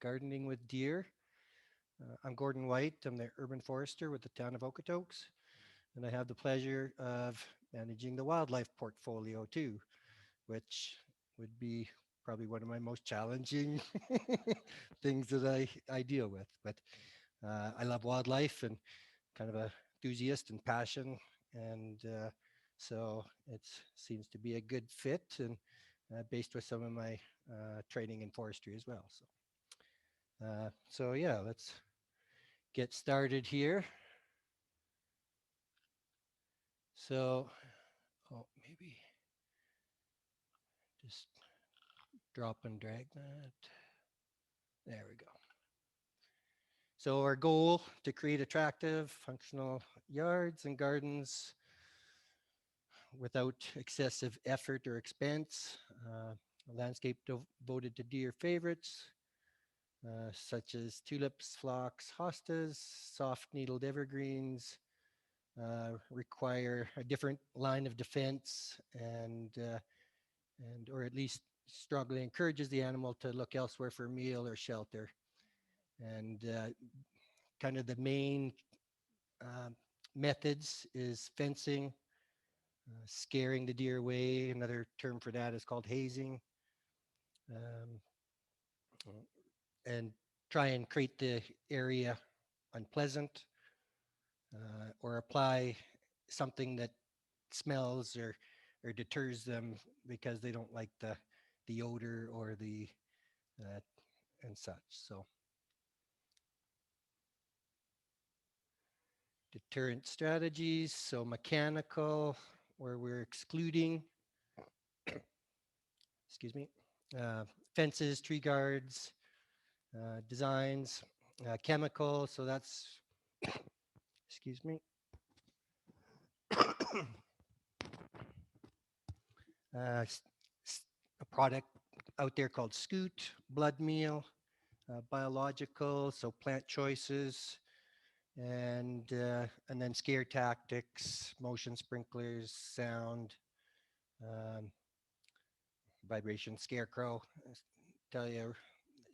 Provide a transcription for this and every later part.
Gardening with Deer. I'm Gordon White. I'm the urban forester with the town of Okotoks, and I have the pleasure of managing the wildlife portfolio too, which would be probably one of my most challenging things that I deal with. But I love wildlife and kind of a enthusiast and passion, and so it seems to be a good fit and based with some of my training in forestry as well. So yeah, let's get started here. So, oh, maybe just drop and drag that. There we go. So our goal to create attractive, functional yards and gardens without excessive effort or expense. A landscape devoted to deer favorites, such as tulips, phlox, hostas, soft-needled evergreens, require a different line of defense and or at least strongly encourages the animal to look elsewhere for meal or shelter. And kind of the main uh, methods is fencing, scaring the deer away. Another term for that is called hazing, um, and try and create the area unpleasant, or apply something that smells or deters them because they don't like the odor or the uh, and such. So deterrent strategies, so mechanical, where we're excluding, excuse me, uh, fences, tree guards, designs, chemical, so that's, excuse me, s- a product out there called Scoot, blood meal, biological, so plant choices, and then scare tactics, motion sprinklers, sound, um, vibration, scarecrow. Tell you,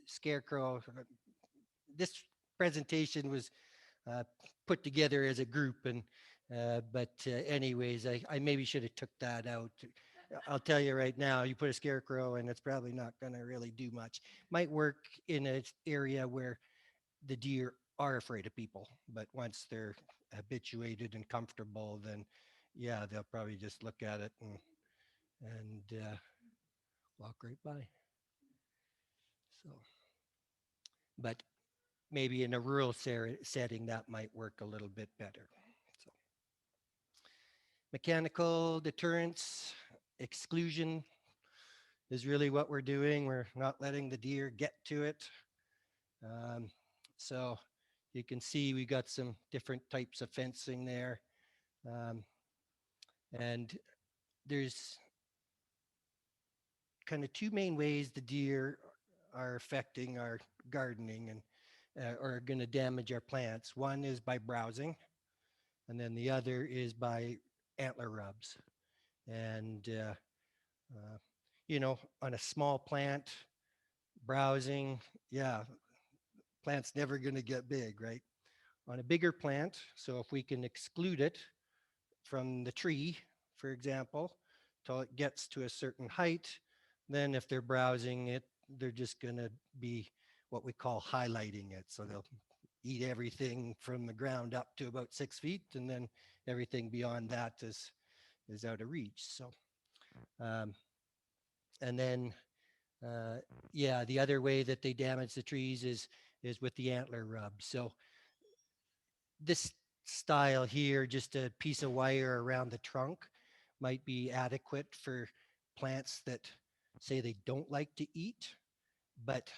scarecrow. This presentation was uh, put together as a group, and but anyways, I maybe should have took that out. I'll tell you right now, you put a scarecrow and it's probably not going to really do much. Might work in an area where the deer are afraid of people, but once they're habituated and comfortable, then yeah, they'll probably just look at it and walk right by. So, but maybe in a rural setting that might work a little bit better. So, mechanical deterrence, exclusion is really what we're doing. We're not letting the deer get to it. Um, so you can see we got some different types of fencing there. Um, and there's kind of two main ways the deer are affecting our gardening and or are going to damage our plants. One is by browsing, and then the other is by antler rubs. And uh, on a small plant, browsing, yeah, plant's never going to get big, right? On a bigger plant, so if we can exclude it from the tree, for example, till it gets to a certain height, then if they're browsing it, they're just going to be what we call highlighting it. So they'll eat everything from the ground up to about 6 feet, and then everything beyond that is out of reach. So, um, and then yeah, the other way that they damage the trees is with the antler rub. So this style here, just a piece of wire around the trunk, might be adequate for plants that say they don't like to eat, but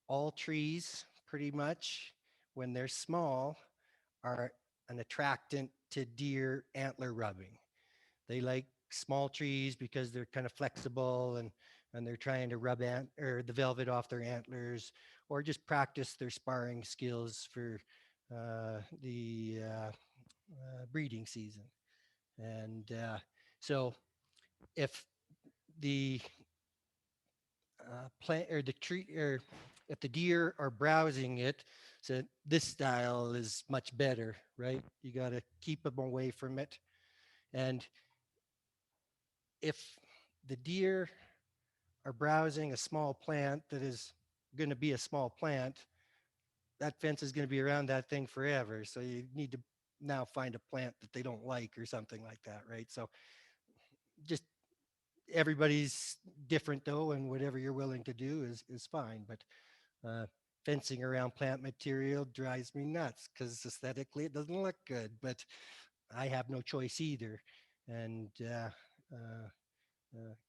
all trees pretty much when they're small are an attractant to deer antler rubbing. They like small trees because they're kind of flexible and they're trying to rub or the velvet off their antlers or just practice their sparring skills for the breeding season. And so if the plant or the tree or if the deer are browsing it, so this style is much better, right? You got to keep them away from it. And if the deer are browsing a small plant that is going to be a small plant, that fence is going to be around that thing forever. So you need to now find a plant that they don't like or something like that, right? So just everybody's different though, and whatever you're willing to do is fine. But uh, fencing around plant material drives me nuts because aesthetically it doesn't look good. But I have no choice either, and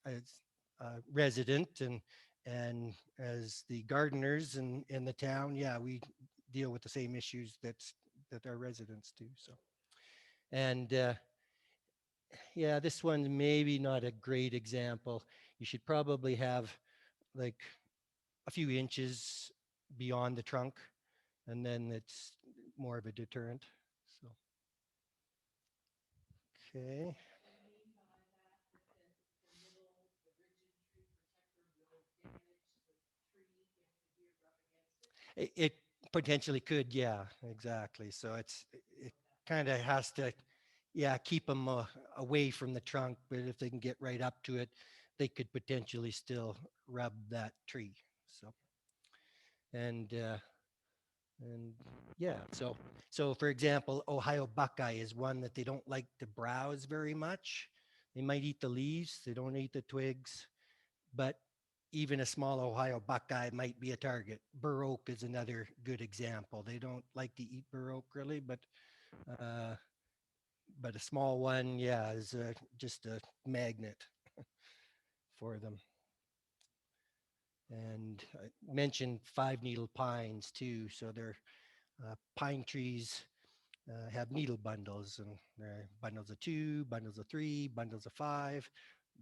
as a resident and as the gardeners in the town, yeah, we deal with the same issues that our residents do. So, and yeah, this one's maybe not a great example. You should probably have like a few inches beyond the trunk, and then it's more of a deterrent. So, okay. It potentially could, yeah, exactly. So it kind of has to, yeah, keep them away from the trunk. But if they can get right up to it, they could potentially still rub that tree. So and and yeah, so for example, Ohio buckeye is one that they don't like to browse very much. They might eat the leaves, they don't eat the twigs, but even a small Ohio buckeye might be a target. Bur oak is another good example. They don't like to eat bur oak really, uh, but a small one, yeah, is just a magnet for them. And I mentioned five needle pines too. So they're pine trees have needle bundles, and bundles of two, bundles of three, bundles of five.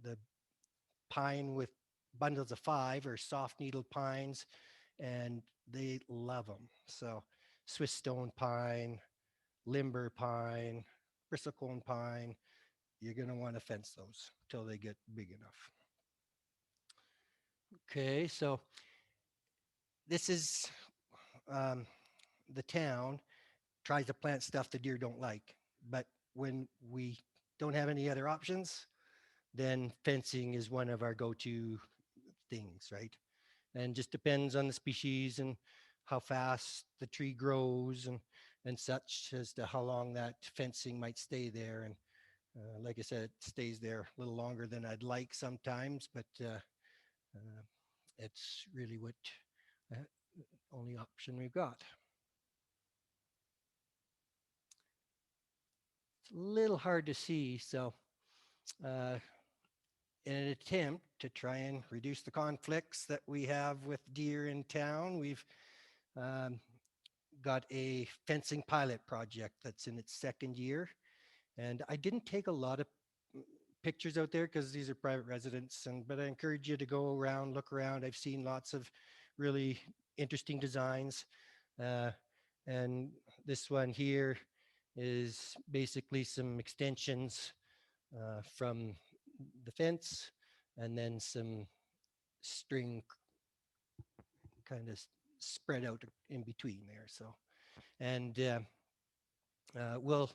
The pine with bundles of five are soft needle pines, and they love them. So Swiss stone pine, limber pine, bristlecone pine, you're going to want to fence those till they get big enough. Okay, so this is um, the town tries to plant stuff the deer don't like. But when we don't have any other options, then fencing is one of our go-to things, right? And just depends on the species and how fast the tree grows and such as to how long that fencing might stay there. And like I said, it stays there a little longer than I'd like sometimes, but uh, it's really what uh, only option we've got. It's a little hard to see, so uh, in an attempt to try and reduce the conflicts that we have with deer in town, we've um, got a fencing pilot project that's in its second year. And I didn't take a lot of pictures out there because these are private residents, but I encourage you to go around, look around. I've seen lots of really interesting designs. Uh, and this one here is basically some extensions from the fence and then some string kind of spread out in between there. So, and we'll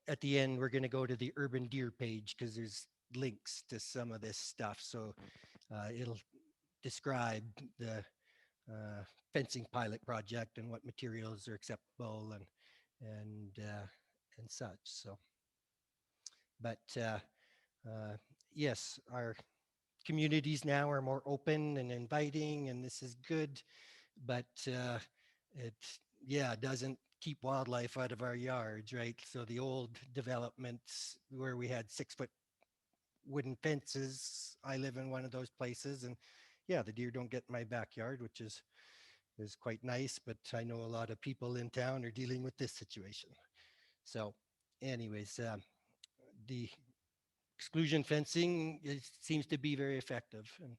at the end we're going to go to the urban deer page because there's links to some of this stuff. So it'll describe the fencing pilot project and what materials are acceptable and such. So, but yes, our communities now are more open and inviting, and this is good. But it, yeah, doesn't keep wildlife out of our yards, right? So the old developments where we had 6 foot wooden fences, I live in one of those places, and yeah, the deer don't get in my backyard, which is quite nice. But I know a lot of people in town are dealing with this situation. So, anyways, the exclusion fencing seems to be very effective, and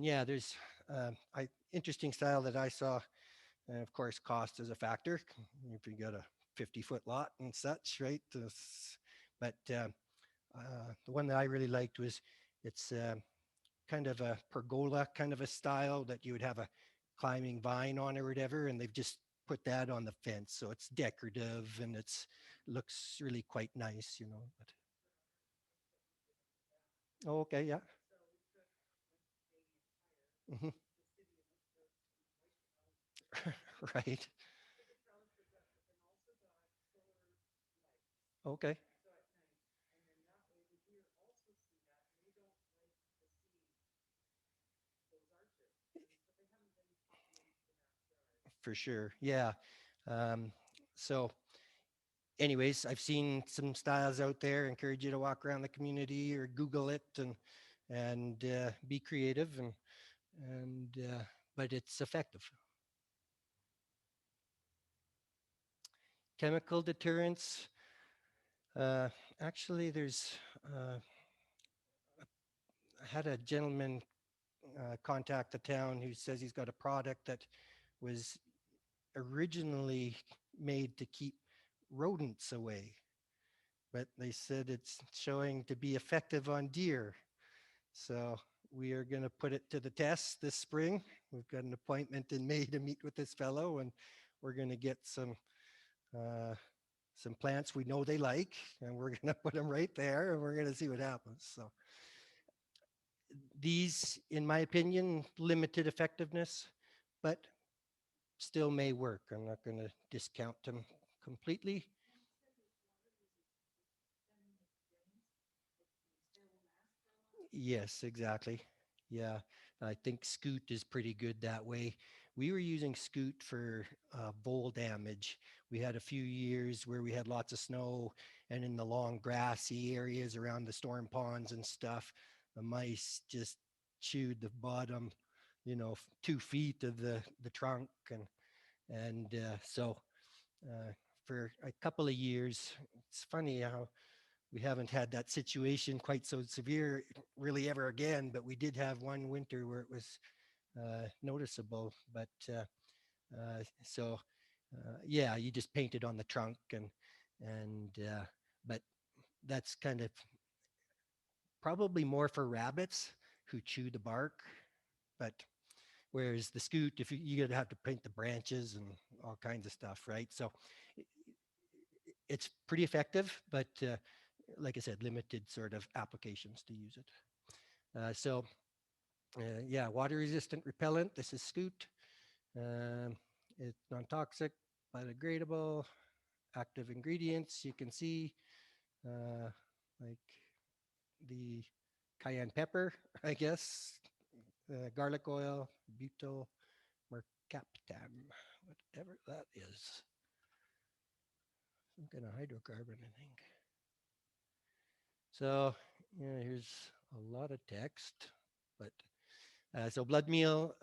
yeah, there's interesting style that I saw. And of course, cost is a factor if you got a 50-foot lot and such, right? But the one that I really liked was it's kind of a pergola kind of a style that you would have a climbing vine on or whatever, and they've just put that on the fence, so it's decorative and it's looks really quite nice, you know. But oh, okay, yeah. Hmm. Right. Okay. For sure. Yeah. Um, so, anyways, I've seen some styles out there. Encourage you to walk around the community or Google it and be creative and but it's effective. Chemical deterrence. Uh, Actually, there's. I had a gentleman contact the town who says he's got a product that was originally made to keep rodents away, but they said it's showing to be effective on deer. So we are going to put it to the test this spring. We've got an appointment in May to meet with this fellow, and we're going to get uh, some plants we know they like, and we're going to put them right there, and we're going to see what happens. So these, in my opinion, limited effectiveness, but still may work. I'm not going to discount them completely. Yes, exactly. Yeah, I think Scoot is pretty good that way. We were using Scoot for vole damage. We had a few years where we had lots of snow, and in the long grassy areas around the storm ponds and stuff, the mice just chewed the bottom, 2 feet of the trunk, and so uh, for a couple of years, it's funny how we haven't had that situation quite so severe really ever again, but we did have one winter where it was noticeable. But yeah, you just paint it on the trunk and but that's kind of probably more for rabbits who chew the bark. But whereas the scoot, if you gotta have to paint the branches and all kinds of stuff, right? So it's pretty effective, but like I said, limited sort of applications to use it. Yeah, water resistant repellent. This is Scoot. Um, it's non toxic, biodegradable, active ingredients. You can see uh, like the cayenne pepper, I guess, garlic oil, butyl mercaptan, whatever that is. Some kind of hydrocarbon, I think. So yeah, here's a lot of text, but so blood meal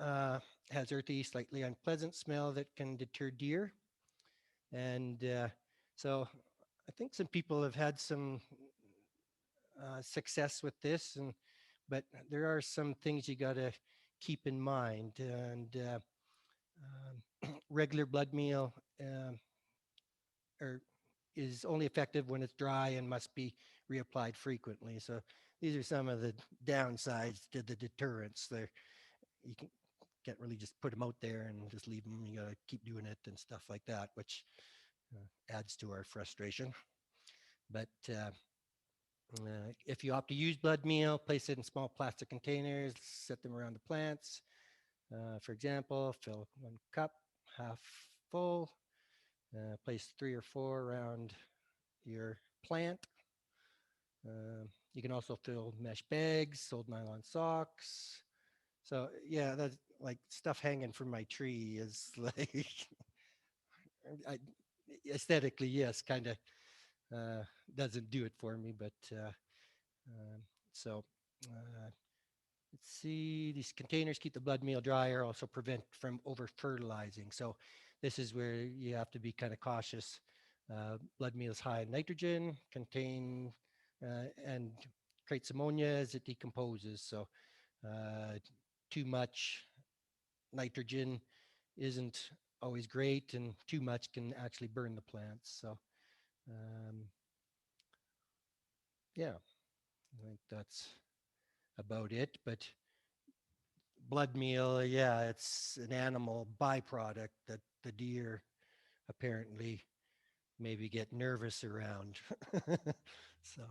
has earthy, slightly unpleasant smell that can deter deer. And so I think some people have had some success with this, but there are some things you got to keep in mind. Regular blood meal or is only effective when it's dry and must be reapplied frequently. So these are some of the downsides to the deterrents. There, you can't really just put them out there and just leave them. You got to keep doing it and stuff like that, which adds to our frustration. But if you opt to use blood meal, place it in small plastic containers, set them around the plants. For example, fill 1 cup, half full, place 3 or 4 around your plant. You can also fill mesh bags, old nylon socks. So yeah, that's like stuff hanging from my tree is like I, aesthetically, yes, kind of uh, doesn't do it for me. But um, so let's see, these containers keep the blood meal drier, also prevent from over fertilizing. So this is where you have to be kind of cautious. Blood meal is high in nitrogen, and creates ammonia as it decomposes. So uh, too much nitrogen isn't always great, and too much can actually burn the plants. So um, yeah, I think that's about it. But blood meal, yeah, it's an animal byproduct that the deer apparently maybe get nervous around. So,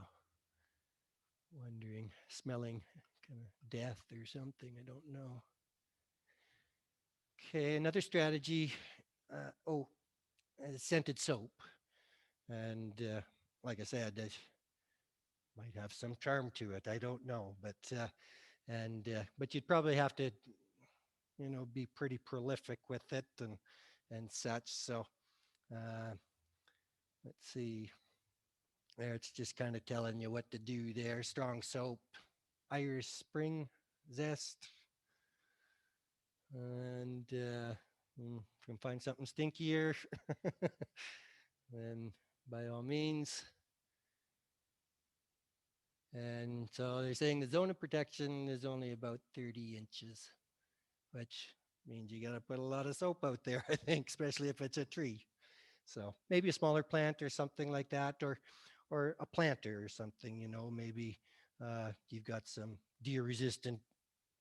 wondering, smelling kind of death or something, I don't know. Okay, another strategy. Oh, scented soap. And like I said, it might have some charm to it. I don't know, but you'd probably have to, be pretty prolific with it and such. So uh, let's see. There, it's just kind of telling you what to do there. Strong soap, Irish Spring zest, and if you can find something stinkier, then by all means. And so they're saying the zone of protection is only about 30 inches, which means you got to put a lot of soap out there, I think, especially if it's a tree. So maybe a smaller plant or something like that, or a planter or something. Maybe you've got some deer resistant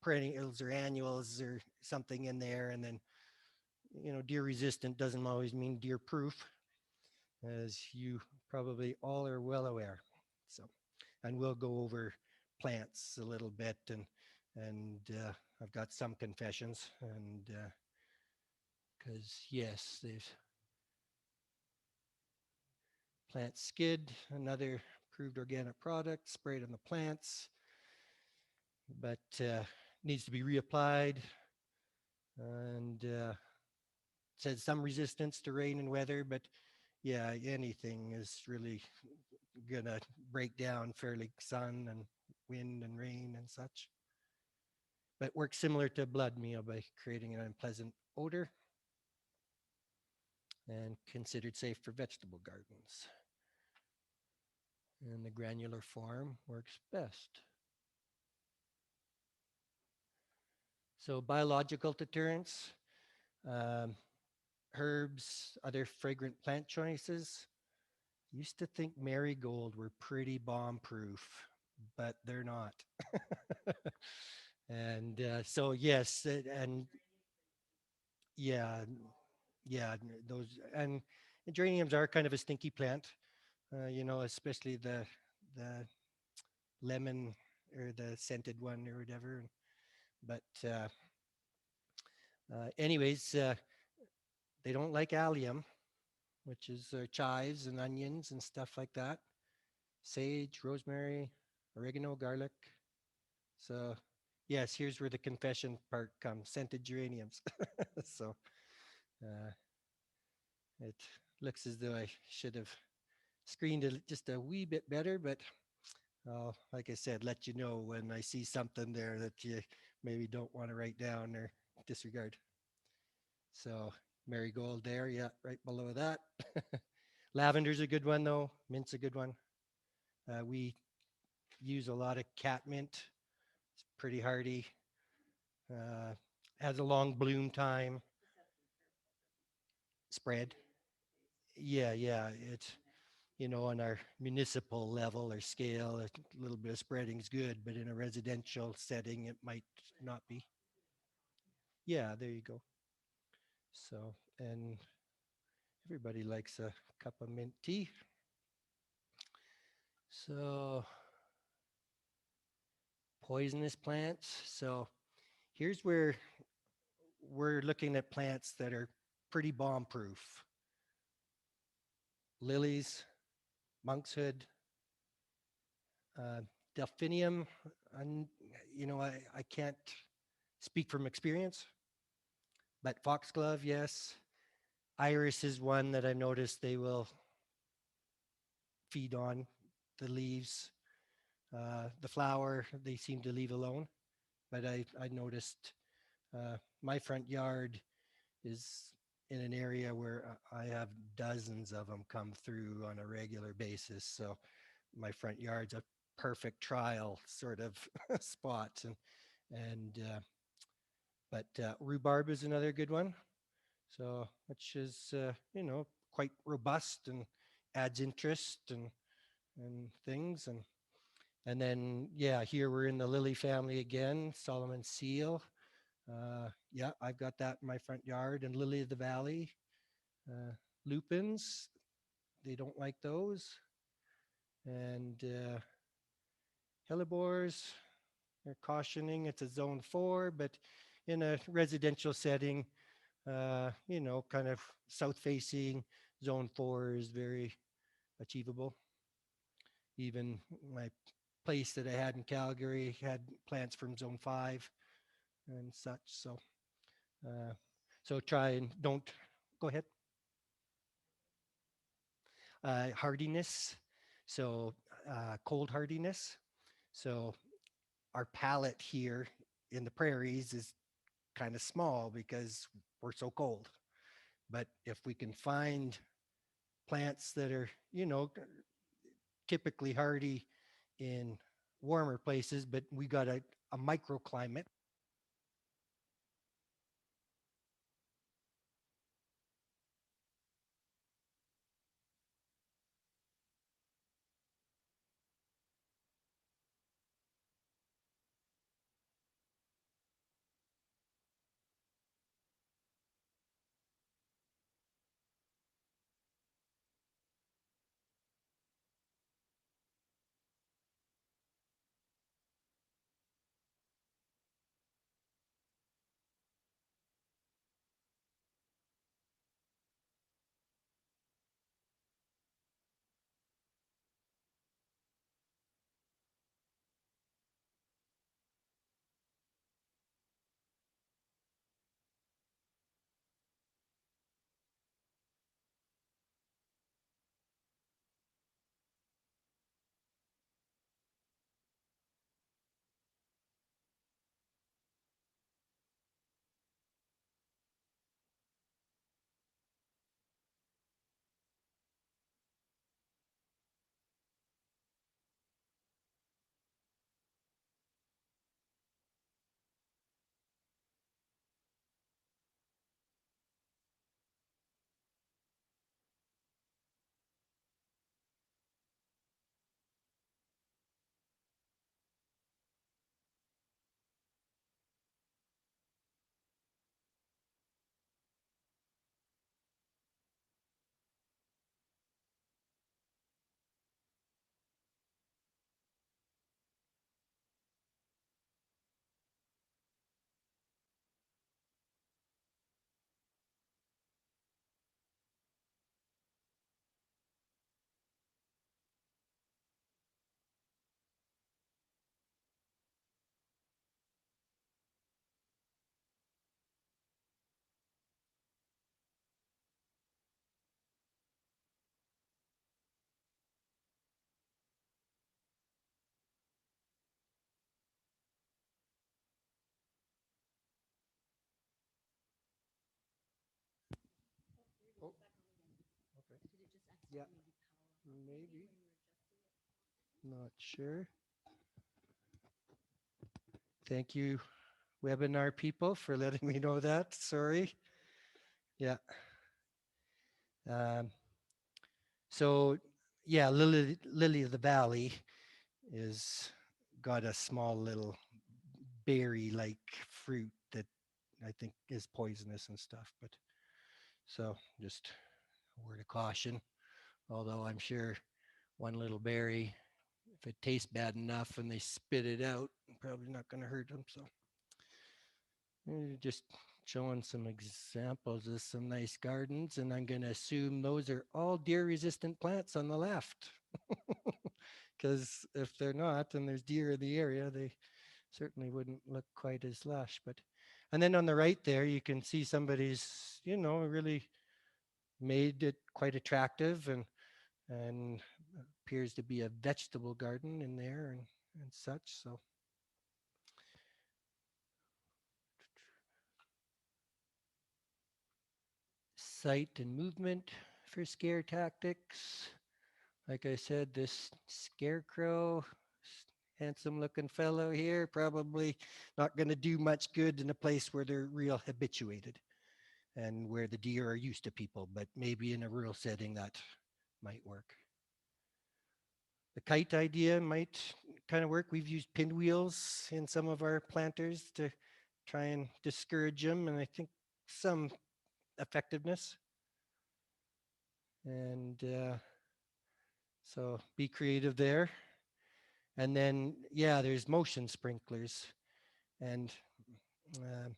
perennials or annuals or something in there, and then deer resistant doesn't always mean deer proof, as you probably all are well aware. So, and we'll go over plants a little bit, and I've got some confessions, and because yes, there's plant skid, another approved organic product sprayed on the plants, but needs to be reapplied, and said some resistance to rain and weather, but yeah, anything is really gonna break down fairly sun and wind and rain and such. But works similar to blood meal by creating an unpleasant odor and considered safe for vegetable gardens. And the granular form works best. So biological deterrence, um, herbs, other fragrant plant choices. Used to think marigold were pretty bomb proof, but they're not. And so yes, and yeah, yeah, those and geraniums are kind of a stinky plant, especially the lemon or the scented one or whatever. But anyways, they don't like allium, which is chives and onions and stuff like that. Sage, rosemary, oregano, garlic. So yes, here's where the confession part comes: scented geraniums. So uh, it looks as though I should have screened it just a wee bit better, but I'll, like I said, let you know when I see something there that you maybe don't want to write down or disregard. So marigold there, yeah, right below that. Lavender's a good one though. Mint's a good one. We use a lot of catmint. It's pretty hardy. Uh, has a long bloom time. Spread. Yeah, yeah. It's on our municipal level or scale, a little bit of spreading is good, but in a residential setting, it might not be. Yeah, there you go. So, and everybody likes a cup of mint tea. So, poisonous plants. So, here's where we're looking at plants that are pretty bomb proof: lilies, monkshood, uh, delphinium. And, I can't speak from experience, but foxglove, yes. Iris is one that I've noticed they will feed on the leaves. The flower, they seem to leave alone. But I noticed my front yard is in an area where I have dozens of them come through on a regular basis. So my front yard's a perfect trial sort of spot. And but rhubarb is another good one. So which is quite robust and adds interest and things. And then yeah, here we're in the lily family again. Solomon seal. Yeah, I've got that in my front yard. And lily of the valley, uh, lupins, they don't like those. And hellebores, they're cautioning it's a zone 4, but in a residential setting, kind of south facing, zone 4 is very achievable. Even my place that I had in Calgary had plants from zone 5 and such. Uh, so try and don't go ahead. Hardiness, so cold hardiness. So our palette here in the prairies is kind of small because we're so cold. But if we can find plants that are, typically hardy in warmer places, but we got a microclimate. Oh, okay. Yeah, maybe. Not sure. Thank you, webinar people, for letting me know that. Sorry. Yeah. Um, so, yeah, Lily of the Valley is got a small little berry-like fruit that I think is poisonous and stuff. But so just a word of caution. Although I'm sure one little berry, if it tastes bad enough and they spit it out, probably not going to hurt them. So just showing some examples of some nice gardens, and I'm going to assume those are all deer-resistant plants on the left. Because if they're not, and there's deer in the area, they certainly wouldn't look quite as lush. But and then on the right there, you can see somebody's, really made it quite attractive and appears to be a vegetable garden in there and such. So sight and movement for scare tactics. Like I said, this scarecrow, handsome looking fellow here, probably not going to do much good in a place where they're real habituated and where the deer are used to people, but maybe in a rural setting that might work. The kite idea might kind of work. We've used pinwheels in some of our planters to try and discourage them, and I think some effectiveness. And so be creative there. And then, yeah, there's motion sprinklers, and um,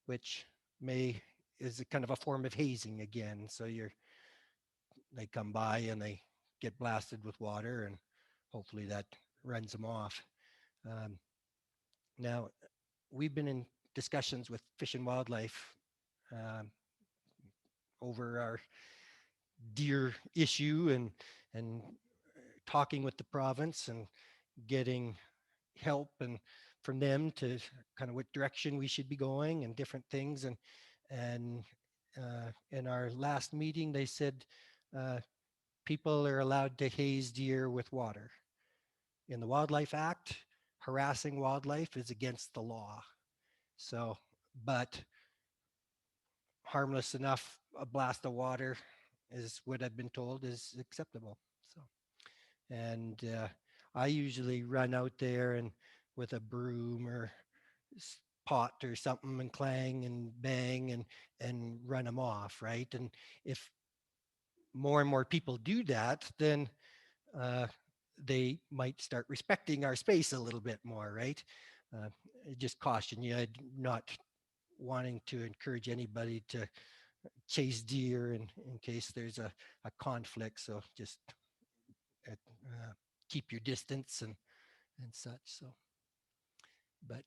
which may is a kind of a form of hazing again. So they come by and they get blasted with water, and hopefully that runs them off. Um, Now, we've been in discussions with Fish and Wildlife um, over our deer issue, and talking with the province and getting help and from them to kind of what direction we should be going and different things. And in our last meeting, they said uh, people are allowed to haze deer with water. In the Wildlife Act, harassing wildlife is against the law. So, but harmless enough, a blast of water is what I've been told is acceptable. So, and I usually run out there and with a broom or pot or something and clang and bang and run them off, right? And if more and more people do that, then uh, they might start respecting our space a little bit more, right? Uh, just caution you, I'm not wanting to encourage anybody to chase deer in case there's a conflict. So just keep your distance and such. So, but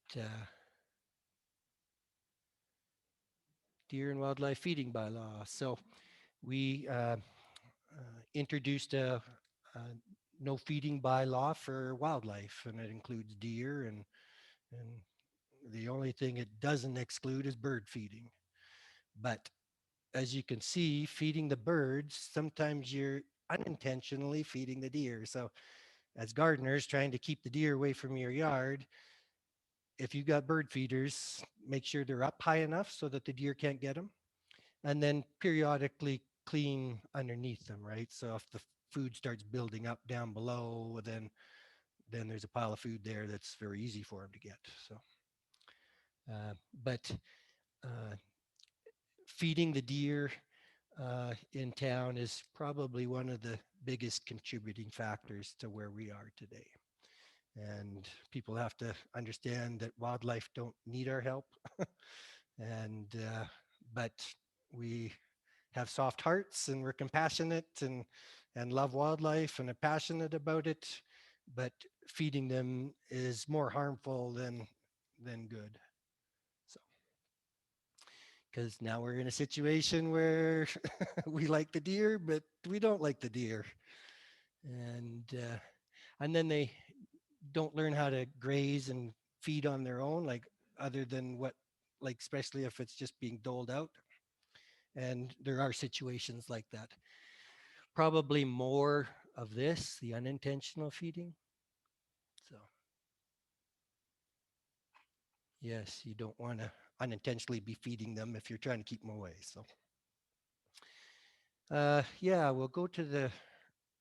deer and wildlife feeding bylaw. So we introduced a no feeding bylaw for wildlife, and it includes deer, and the only thing it doesn't exclude is bird feeding. But as you can see, feeding the birds, sometimes you're unintentionally feeding the deer. So as gardeners trying to keep the deer away from your yard, if you got bird feeders, make sure they're up high enough so that the deer can't get them, and then periodically clean underneath them, right? So if the food starts building up down below, then there's a pile of food there that's very easy for them to get. So, but uh, feeding the deer in town is probably one of the biggest contributing factors to where we are today. And people have to understand that wildlife don't need our help, and but we have soft hearts and we're compassionate and love wildlife and are passionate about it, but feeding them is more harmful than good. So because now we're in a situation where we like the deer, but we don't like the deer, and then they don't learn how to graze and feed on their own, like other than what, like especially if it's just being doled out. And there are situations like that. Probably more of this, the unintentional feeding. So yes, you don't want to unintentionally be feeding them if you're trying to keep them away. So yeah, we'll go to the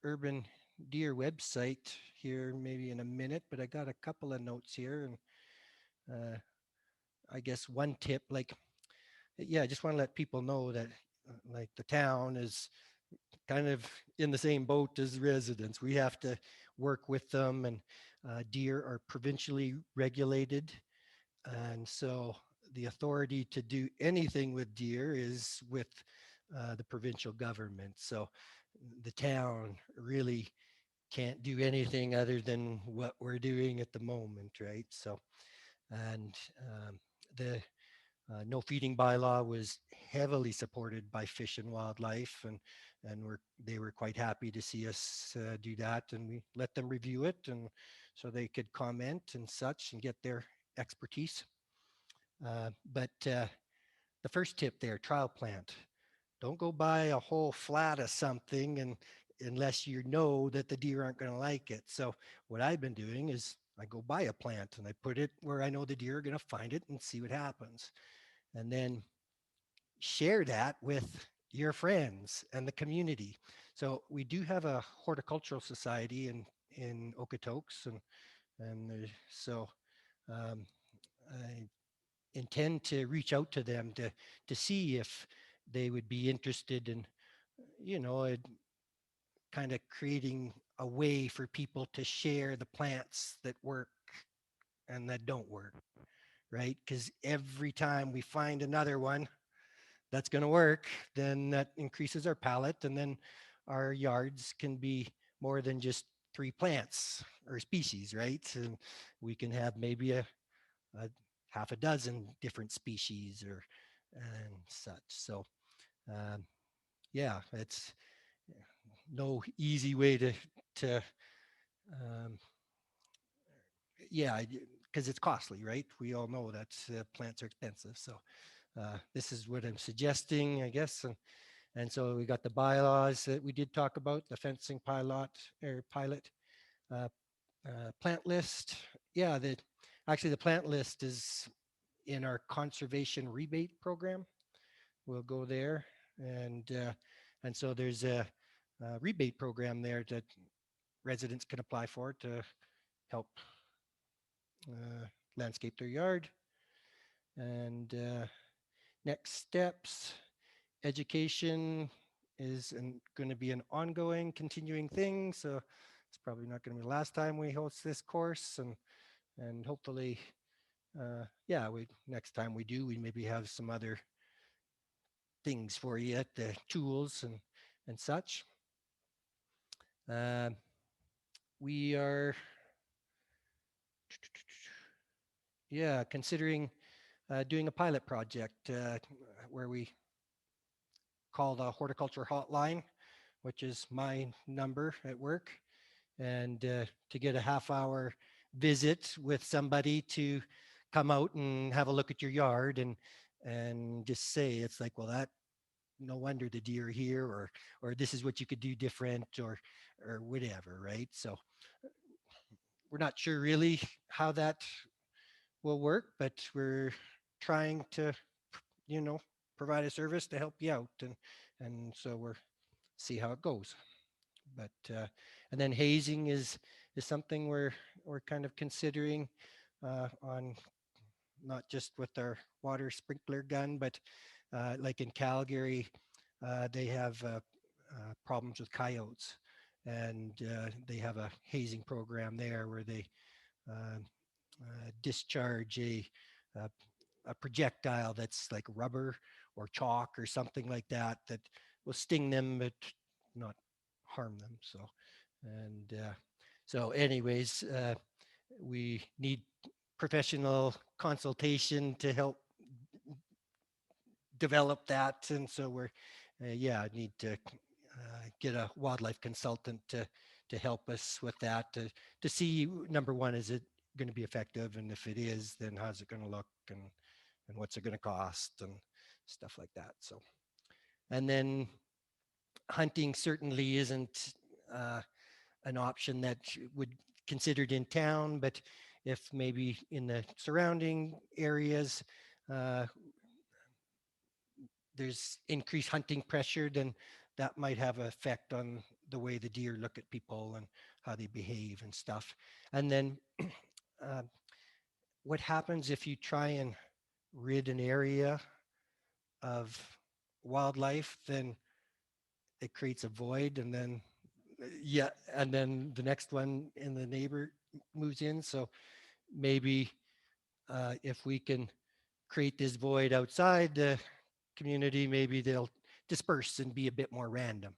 urban deer website here maybe in a minute, but I got a couple of notes here, and I guess one tip, like, yeah, I just want to let people know that like the town is kind of in the same boat as residents. We have to work with them, and deer are provincially regulated, and so the authority to do anything with deer is with the provincial government. So the town really can't do anything other than what we're doing at the moment, right? So, and the no feeding bylaw was heavily supported by Fish and Wildlife, and they were quite happy to see us do that, and we let them review it, and so they could comment and such and get their expertise. But the first tip there, trial plant. Don't go buy a whole flat of something and unless you know that the deer aren't going to like it. So what I've been doing is I go buy a plant and I put it where I know the deer are going to find it and see what happens. And then share that with your friends and the community. So we do have a horticultural society in Okotoks, and so um, I intend to reach out to them to see if they would be interested in, you know, kind of creating a way for people to share the plants that work and that don't work, right? Because every time we find another one that's going to work, then that increases our palette, and then our yards can be more than just three plants or species, right? And we can have maybe a half a dozen different species or and such. So yeah, it's no easy way to um, yeah, because it's costly, right? We all know that plants are expensive. So this is what I'm suggesting, I guess. And so we got the bylaws that we did talk about, the fencing pilot, uh, plant list. Yeah, actually the plant list is in our conservation rebate program. We'll go there, and so there's a rebate program there that residents can apply for to help uh, landscape their yard. And next steps, education is going to be an ongoing, continuing thing. So it's probably not going to be the last time we host this course, and hopefully, yeah, we next time we do, we maybe have some other things for you, the tools and such. Uh, we are, yeah, considering doing a pilot project where we call the horticulture hotline, which is my number at work, and to get a half-hour visit with somebody to come out and have a look at your yard and just say it's like, well, that no wonder the deer are here, or this is what you could do different, or whatever, right? So we're not sure really how that will work, but we're trying to, you know, provide a service to help you out, and so we're see how it goes. But and then hazing is something we're kind of considering on not just with our water sprinkler gun, but like in Calgary, they have problems with coyotes, and they have a hazing program there where they uh, discharge a a projectile that's like rubber or chalk or something like that that will sting them but not harm them. So and so anyways, we need professional consultation to help develop that, and so we're yeah, need to get a wildlife consultant to help us with that to see, number one, is it going to be effective, and if it is, then how's it going to look, and what's it going to cost and stuff like that. So and then hunting certainly isn't an option that would considered in town, but if maybe in the surrounding areas uh, there's increased hunting pressure, then that might have an effect on the way the deer look at people and how they behave and stuff. And then uh, what happens if you try and rid an area of wildlife, then it creates a void, and then yeah, and then the next one in the neighbor moves in. So maybe if we can create this void outside the community, maybe they'll disperse and be a bit more random.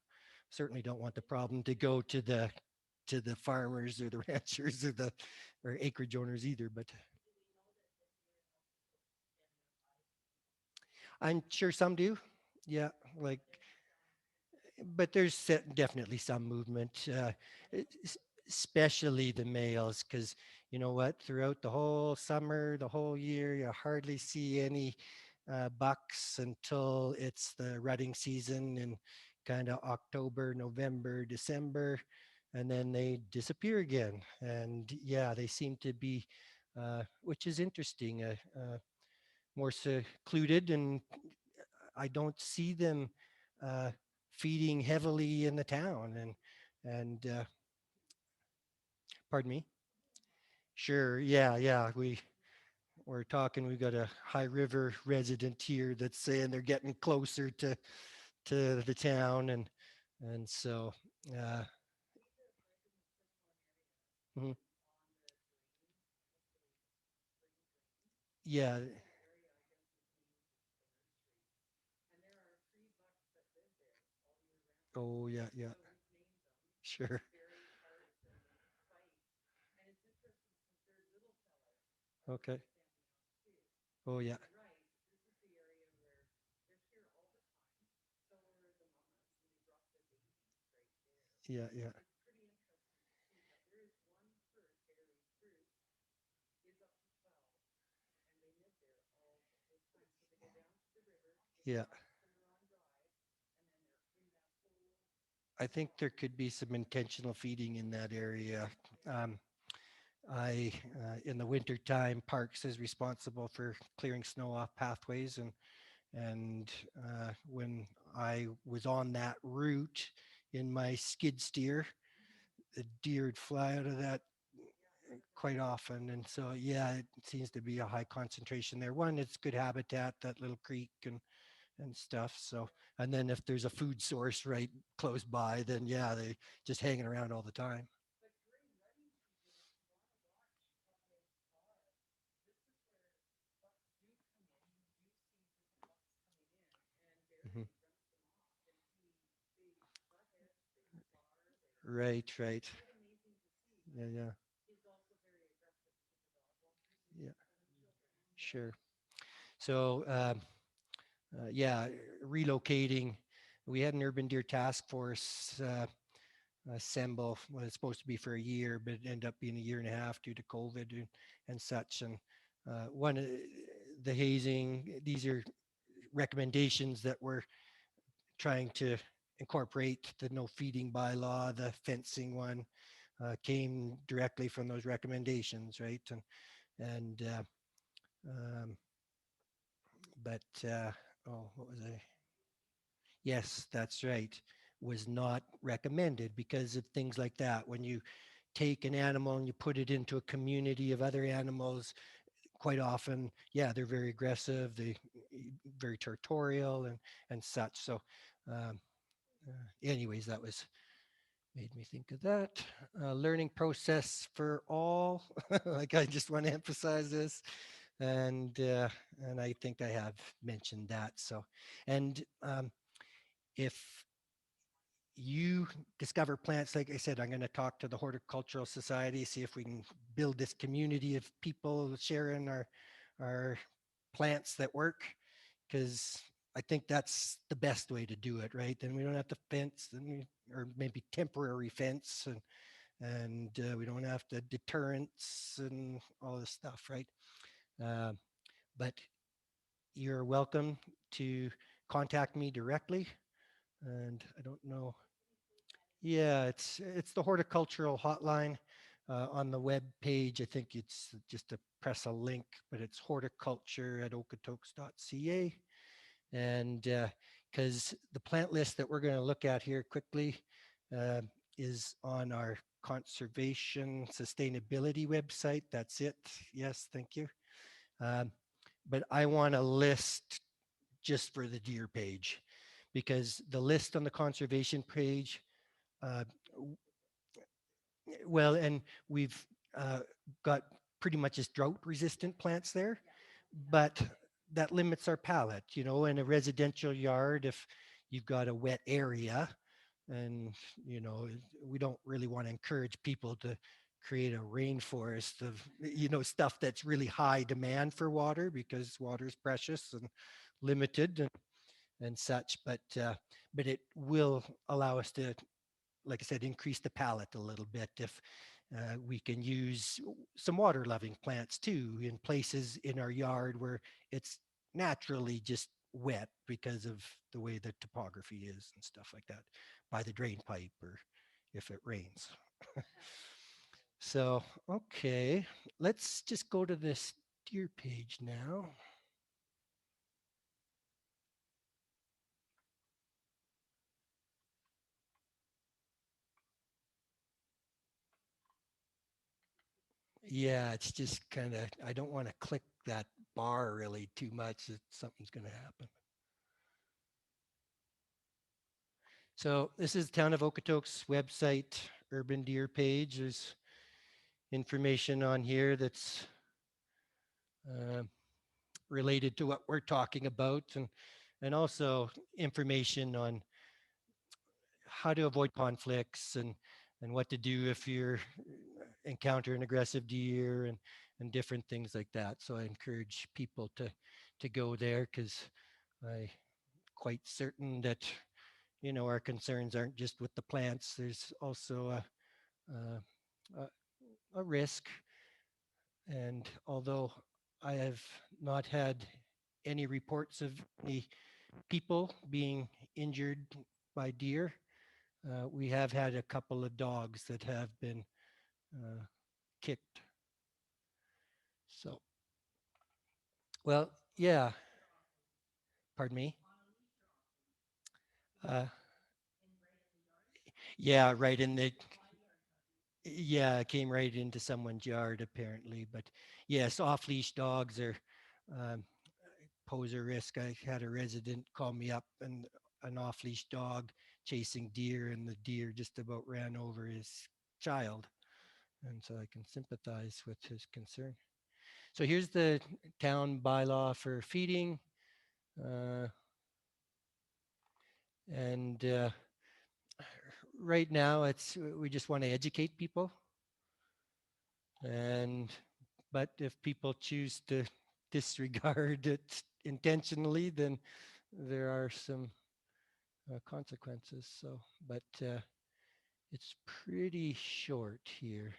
Certainly don't want the problem to go to the farmers or the ranchers or acreage owners either. But I'm sure some do. Yeah, like, but there's definitely some movement, especially the males, because you know what? Throughout the whole summer, the whole year, you hardly see any bucks until it's the rutting season in kind of October, November, December, and then they disappear again. And yeah, they seem to be, which is interesting, more secluded, and I don't see them uh, feeding heavily in the town. And pardon me. Sure. Yeah. Yeah. we're talking, we've got a High River resident here that's saying they're getting closer to the town, and so uh, mhm. Yeah. Oh yeah, yeah, sure. Okay. Oh yeah, yeah, yeah, yeah. I think there could be some intentional feeding in that area. Um, in the winter time, Parks is responsible for clearing snow off pathways, and when I was on that route in my skid steer, the deer would fly out of that quite often, and so yeah, it seems to be a high concentration there. One, it's good habitat, that little creek and stuff. So, and then if there's a food source right close by, then yeah, they just hanging around all the time. Mhm. Right, right. Yeah, yeah, yeah. Sure. So, yeah, relocating. We had an urban deer task force assemble. Well, it's supposed to be for a year, but it ended up being a year and a half due to COVID and such. And one, the hazing. These are recommendations that we're trying to incorporate. The no feeding bylaw, the fencing one, came directly from those recommendations, right? And um, but oh, what was I? Yes, that's right. Was not recommended because of things like that. When you take an animal and you put it into a community of other animals, quite often, yeah, they're very aggressive, they very territorial and such. So, um, anyways, that was made me think of that. Learning process for all. Like I just want to emphasize this, and and I think I have mentioned that. So, and if you discover plants, like I said, I'm going to talk to the Horticultural Society, see if we can build this community of people sharing our plants that work, because I think that's the best way to do it, right? Then we don't have to fence, or maybe temporary fence, and we don't have to deterrence and all this stuff, right? Uh, but you're welcome to contact me directly, and I don't know. Yeah, it's the horticultural hotline on the web page. I think it's just to press a link, but it's horticulture at okotoks.ca. And because the plant list that we're going to look at here quickly uh, is on our conservation sustainability website. That's it. Yes, thank you. Um, but I want a list just for the deer page because the list on the conservation page, uh, well, and we've uh, got pretty much as drought resistant plants there, but that limits our palette, in a residential yard. If you've got a wet area, and we don't really want to encourage people to create a rainforest of stuff that's really high demand for water, because water is precious and limited and such. But it will allow us to, like I said, increase the palette a little bit if we can use some water loving plants too in places in our yard where it's naturally just wet because of the way the topography is and stuff like that, by the drain pipe or if it rains. So, okay, let's just go to this deer page now. Yeah, it's just kind of, I don't want to click that bar really too much, that something's going to happen. So this is Town of Okotoks website, urban deer page. There's information on here that's uh, related to what we're talking about, and also information on how to avoid conflicts, and what to do if you're encounter an aggressive deer, and different things like that. So I encourage people to go there, because I quite certain that our concerns aren't just with the plants. There's also a risk. And although I have not had any reports of any people being injured by deer, we have had a couple of dogs that have been uh, kicked. So, well, yeah, pardon me. Uh, yeah, right in the Yeah, it came right into someone's yard apparently. But yes, off-leash dogs are um, pose a risk. I had a resident call me up, and an off-leash dog chasing deer, and the deer just about ran over his child. And so I can sympathize with his concern. So here's the town bylaw for feeding. Uh, and right now, it's we just want to educate people. And but if people choose to disregard it intentionally, then there are some consequences. So, but it's pretty short here.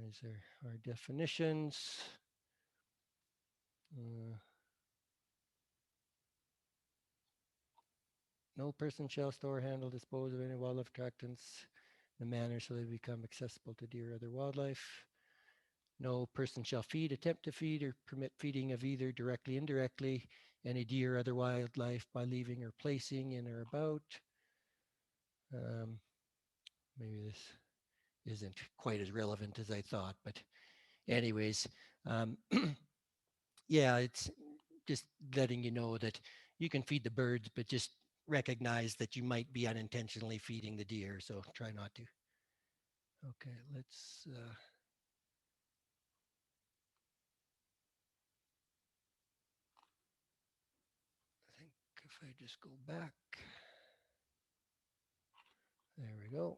These are our definitions. Uh, no person shall store, handle, dispose of any wildlife attractants in a manner so they become accessible to deer or other wildlife. No person shall feed, attempt to feed, or permit feeding of either directly, indirectly, any deer or other wildlife by leaving or placing in or about. Um, maybe this isn't quite as relevant as I thought, but anyways, um, yeah, it's just letting you know that you can feed the birds, but just recognize that you might be unintentionally feeding the deer. So try not to. Okay, let's. I think if I just go back, there we go.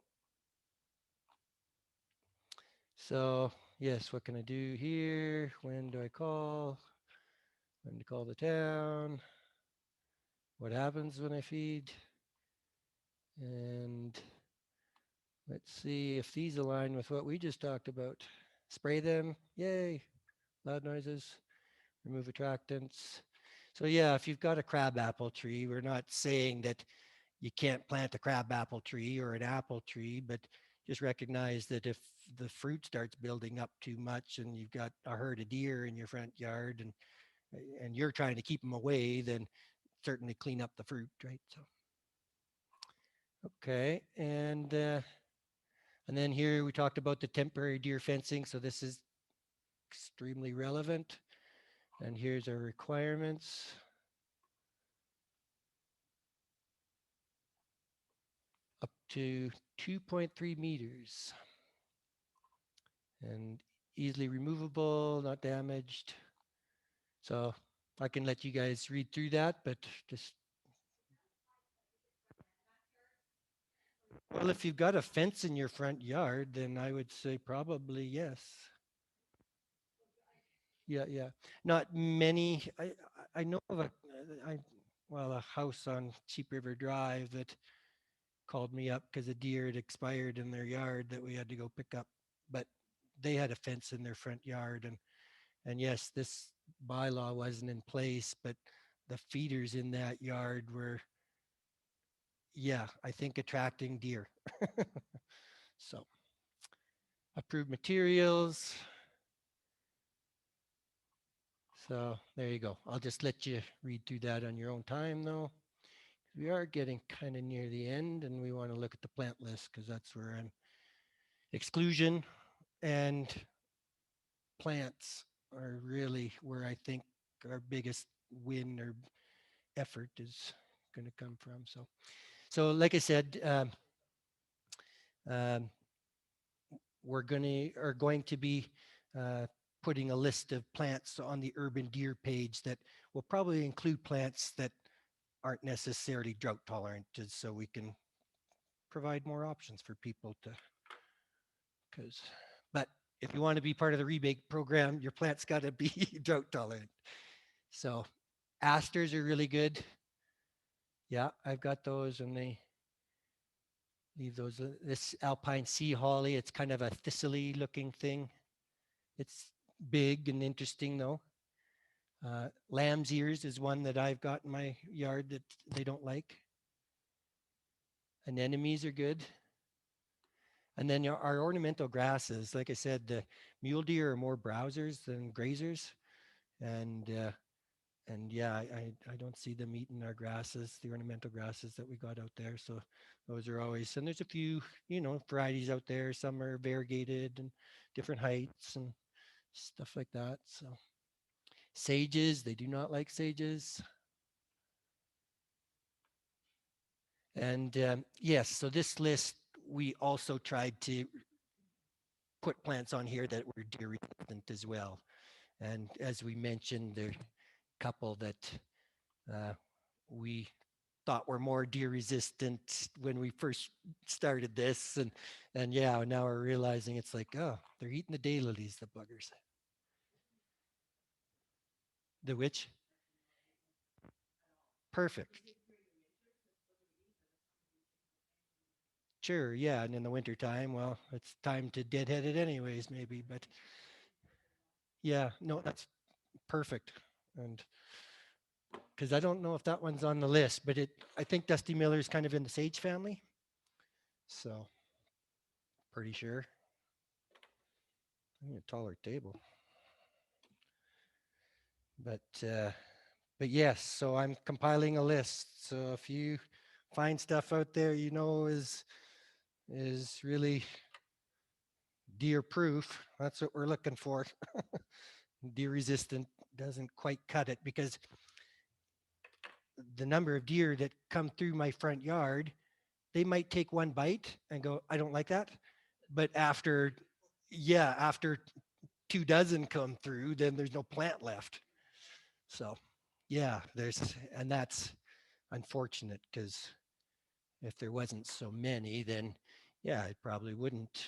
So yes, what can I do here? When do I call? When to call the town? What happens when I feed? And let's see if these align with what we just talked about. Spray them, yay, loud noises, remove attractants. So yeah, if you've got a crabapple tree, we're not saying that you can't plant a crabapple tree or an apple tree, but just recognize that if the fruit starts building up too much and you've got a herd of deer in your front yard, and you're trying to keep them away, then certainly clean up the fruit, right? So okay, and then here we talked about the temporary deer fencing. So this is extremely relevant. And here's our requirements. Up to 2.3 meters and easily removable, not damaged. So I can let you guys read through that, but just, well, if you've got a fence in your front yard, then I would say probably yes. Yeah, yeah. Not many. I know of I well, a house on Cheap River Drive that called me up because a deer had expired in their yard that we had to go pick up. But they had a fence in their front yard, and yes, this bylaw wasn't in place, but the feeders in that yard were, yeah, I think attracting deer. So approved materials. So there you go. I'll just let you read through that on your own time though. We are getting kind of near the end, and we want to look at the plant list because that's where I'm exclusion and plants. are really where I think our biggest win or effort is going to come from. So like I said, um, are going to be uh, putting a list of plants on the urban deer page that will probably include plants that aren't necessarily drought tolerant, just so we can provide more options for people to. Because, but if you want to be part of the rebate program, your plant's got to be drought tolerant. So asters are really good. Yeah, I've got those, and they leave those. This Alpine Sea Holly, it's kind of a thistly looking thing. It's big and interesting though. Lamb's ears is one that I've got in my yard that they don't like. Anemones are good. And then our ornamental grasses, like I said, the mule deer are more browsers than grazers. And yeah, I don't see them eating our grasses, the ornamental grasses that we got out there. So those are always, and there's a few, varieties out there. Some are variegated and different heights and stuff like that. So sages, they do not like sages. And yes, so this list, we also tried to put plants on here that were deer resistant as well. And as we mentioned, there are a couple that uh, we thought were more deer resistant when we first started this. And yeah, now we're realizing it's like, oh, they're eating the daylilies, the buggers. The which? Perfect. Sure, yeah. And in the winter time, well, it's time to deadhead it anyways, maybe. But yeah, no, that's perfect. And because I don't know if that one's on the list, but I think Dusty Miller is kind of in the sage family. So pretty sure. I need a taller table. But but yes, so I'm compiling a list. So if you find stuff out there is really deer proof, that's what we're looking for. Deer resistant doesn't quite cut it, because the number of deer that come through my front yard, they might take one bite and go, I don't like that. But after 2 dozen come through, then there's no plant left. So yeah, and that's unfortunate, because if there wasn't so many, then yeah, it probably wouldn't.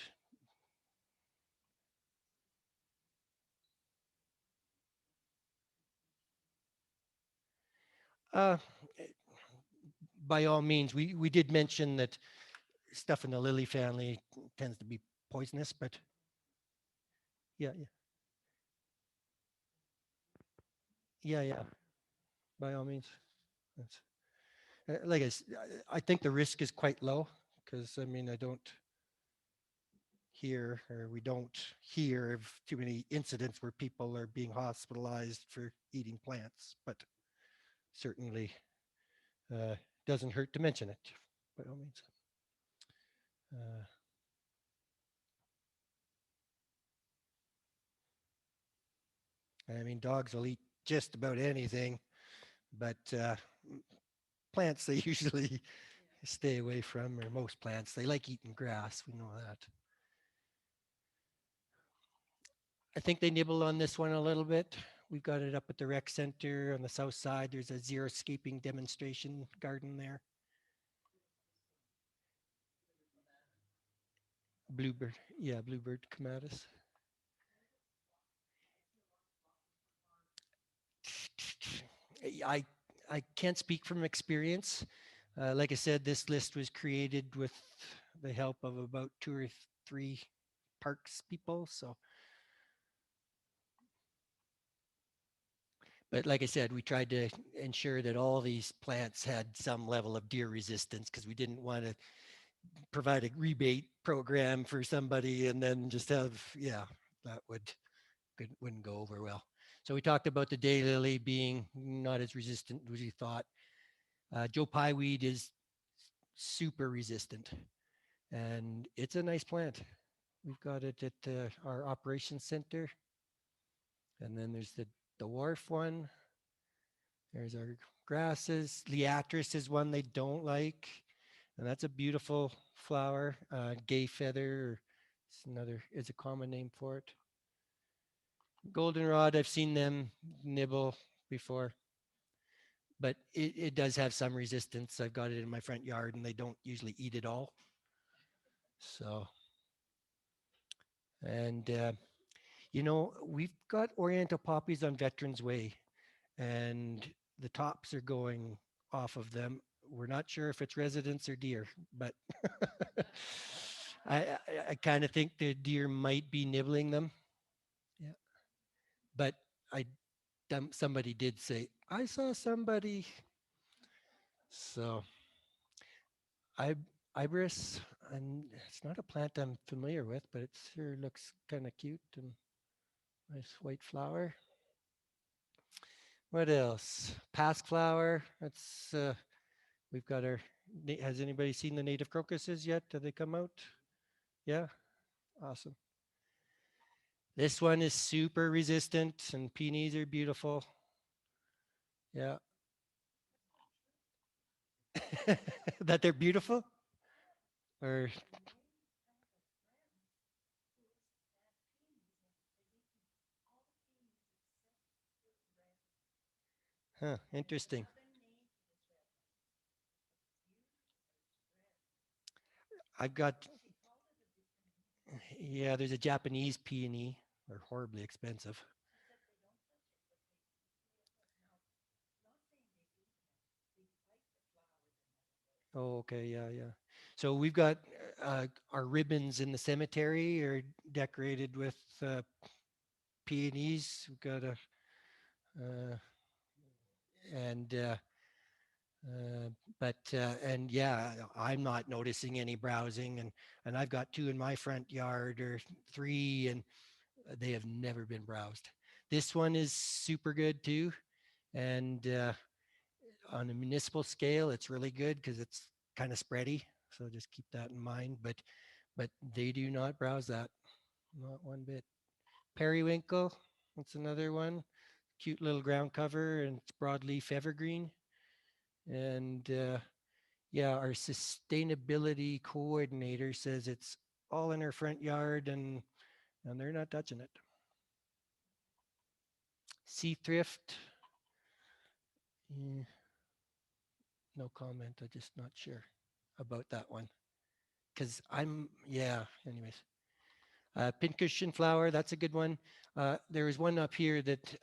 Uh, by all means, we did mention that stuff in the lily family tends to be poisonous, but yeah, yeah, yeah. By all means, that's, like I think the risk is quite low, because I mean, we don't hear of too many incidents where people are being hospitalized for eating plants, but certainly uh, doesn't hurt to mention it by all means. Uh, I mean, dogs will eat just about anything, but plants they usually stay away from, or most plants. They like eating grass. We know that. I think they nibble on this one a little bit. We've got it up at the rec center on the south side. There's a xeriscaping demonstration garden there. Bluebird, yeah, bluebird clematis. I I can't speak from experience. Like I said, this list was created with the help of about 2 or 3 parks people. So, but like I said, we tried to ensure that all these plants had some level of deer resistance, because we didn't want to provide a rebate program for somebody and then just have, yeah, that wouldn't go over well. So we talked about the daylily being not as resistant as we thought. Joe Pye weed is super resistant, and it's a nice plant. We've got it at our operations center, And then there's the dwarf one. There's our grasses. Liatris is one they don't like, and that's a beautiful flower. Gay feather, it's another is a common name for it. Goldenrod, I've seen them nibble before, but it does have some resistance. I've got it in my front yard, and they don't usually eat it all. So, and we've got Oriental poppies on Veterans Way, and the tops are going off of them. We're not sure if it's residents or deer, but I kind of think the deer might be nibbling them. Yeah, but I somebody did say I saw somebody. So I Ibris, and it's not a plant I'm familiar with, but it sure looks kind of cute and nice white flower. What else? Pasque flower. That's we've got our. Has anybody seen the native crocuses yet? Did they come out? Yeah, awesome. This one is super resistant, and peonies are beautiful. Yeah, that they're beautiful, or huh? Interesting. I've got yeah. There's a Japanese peony. They're horribly expensive. Oh, okay, yeah, yeah. So we've got our ribbons in the cemetery are decorated with peonies. We've got a uh, and uh, but and yeah, I'm not noticing any browsing, and I've got two in my front yard or three, and they have never been browsed. This one is super good too, and on a municipal scale, it's really good because it's kind of spready. So just keep that in mind. But they do not browse that, not one bit. Periwinkle, that's another one. Cute little ground cover, and it's broadleaf evergreen. And yeah, our sustainability coordinator says it's all in her front yard, and they're not touching it. Sea thrift, eh, no comment. I'm just not sure about that one because yeah. Anyways, pincushion flower, that's a good one. There is one up here that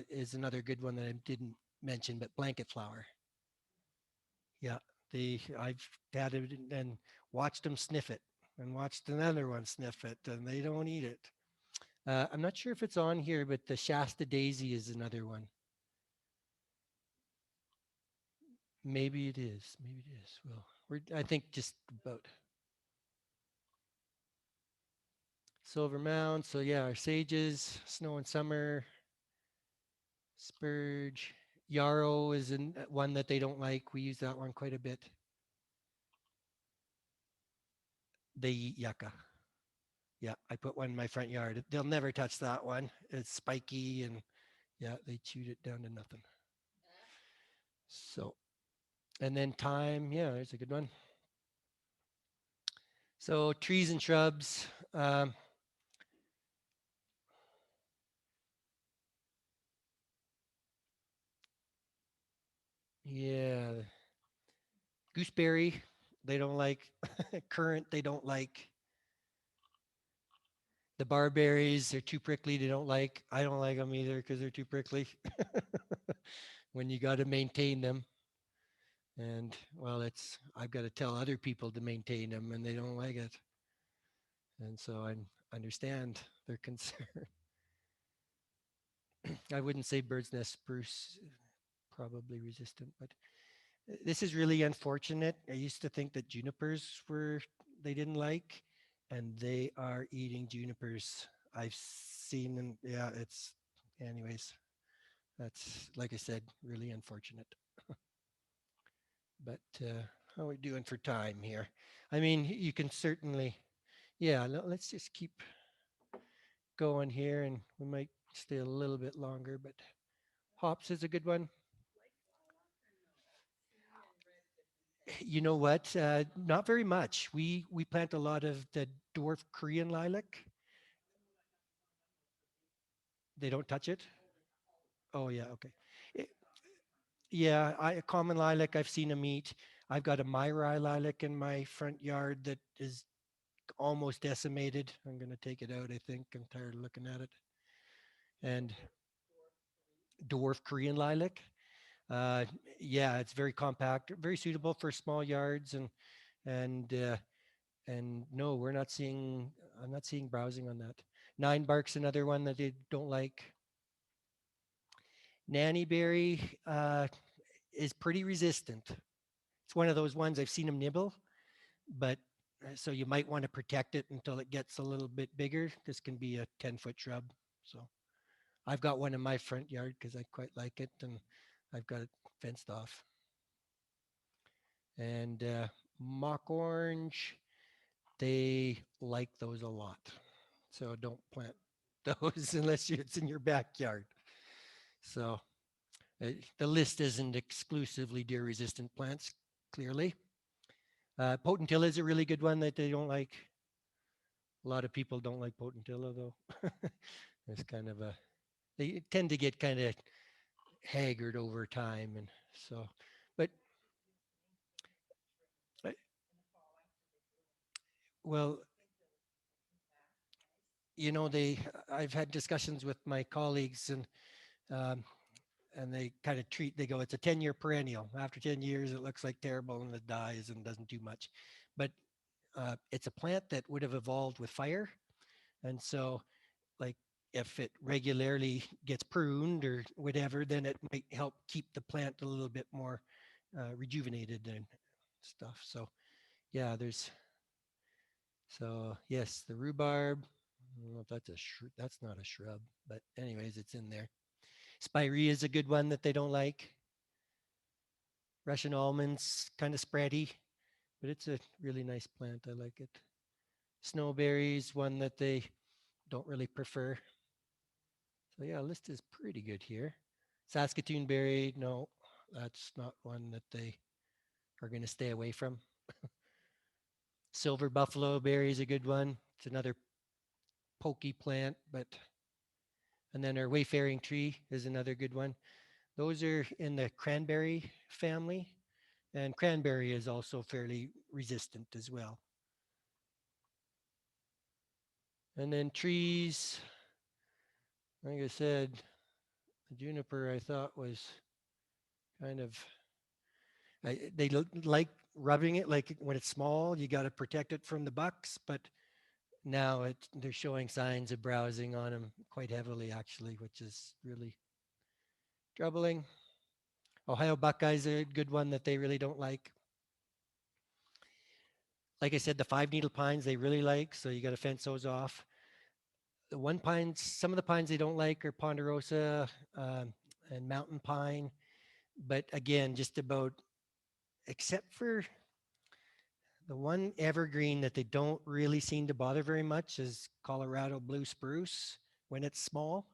is another good one that I didn't mention, but blanket flower. Yeah, I've had it and watched them sniff it, and watched another one sniff it, and they don't eat it. I'm not sure if it's on here, but the Shasta daisy is another one. Maybe it is. Maybe it is. Well, I think just about silver mound. So yeah, our sages, snow and summer, spurge, yarrow is one that they don't like. We use that one quite a bit. They eat yucca. Yeah, I put one in my front yard. They'll never touch that one. It's spiky, and yeah, they chewed it down to nothing. So, and then thyme, yeah, there's a good one. So trees and shrubs, yeah, gooseberry, they don't like. Currant, they don't like. The barberries, they're too prickly. They don't like. I don't like them either because they're too prickly. When you got to maintain them, and well, it's I've got to tell other people to maintain them, and they don't like it, and so I understand their concern. I wouldn't say bird's nest spruce, probably resistant, but this is really unfortunate. I used to think that junipers were they didn't like, and they are eating junipers. I've seen them. Yeah, it's anyways. That's like I said, really unfortunate. But how are we doing for time here? I mean, you can certainly, yeah. Let's just keep going here, and we might stay a little bit longer, but hops is a good one. You know what? Not very much. We plant a lot of the dwarf Korean lilac. They don't touch it. Oh yeah, okay. Eh, yeah, I a common lilac. I've seen them eat. I've got a myri lilac in my front yard that is almost decimated. I'm going to take it out. I think I'm tired of looking at it. And dwarf Korean lilac. Uh, yeah, it's very compact, very suitable for small yards, and and no, we're not seeing. I'm not seeing browsing on that. Nine bark's another one that they don't like. Nanny berry is pretty resistant. It's one of those ones I've seen them nibble, but so you might want to protect it until it gets a little bit bigger. This can be a 10-foot shrub. So I've got one in my front yard because I quite like it, and I've got it fenced off. And mock orange, they like those a lot. So don't plant those unless it's in your backyard. So the list isn't exclusively deer resistant plants, clearly. Potentilla is a really good one that they don't like. A lot of people don't like potentilla though. It's kind of a, they tend to get kind of haggard over time. And so, but uh, well, I've had discussions with my colleagues um, and they kind of they go, it's a 10-year perennial. After 10 years, it looks like terrible and it dies and doesn't do much. But it's a plant that would have evolved with fire. And so, like, if it regularly gets pruned or whatever, then it might help keep the plant a little bit more rejuvenated and stuff. So, yeah, yes, the rhubarb. I don't know if that's not a shrub, but anyways, it's in there. Spirea is a good one that they don't like. Russian almonds, kind of spready, but it's a really nice plant. I like it. Snowberries, one that they don't really prefer. So yeah, list is pretty good here. Saskatoon berry, no, that's not one that they are going to stay away from. Silver buffalo berry is a good one. It's another pokey plant, but and then our wayfaring tree is another good one. Those are in the cranberry family, and cranberry is also fairly resistant as well. And then trees, like I said, the juniper I thought was kind of they like rubbing it like when it's small, you got to protect it from the bucks, but now they're showing signs of browsing on them quite heavily actually, which is really troubling. Ohio Buckeyes are a good one that they really don't like. Like I said, the five needle pines they really like, so you got to fence those off. The one pines, some of the pines they don't like are ponderosa and mountain pine, but again, just about except for the one evergreen that they don't really seem to bother very much is Colorado blue spruce when it's small,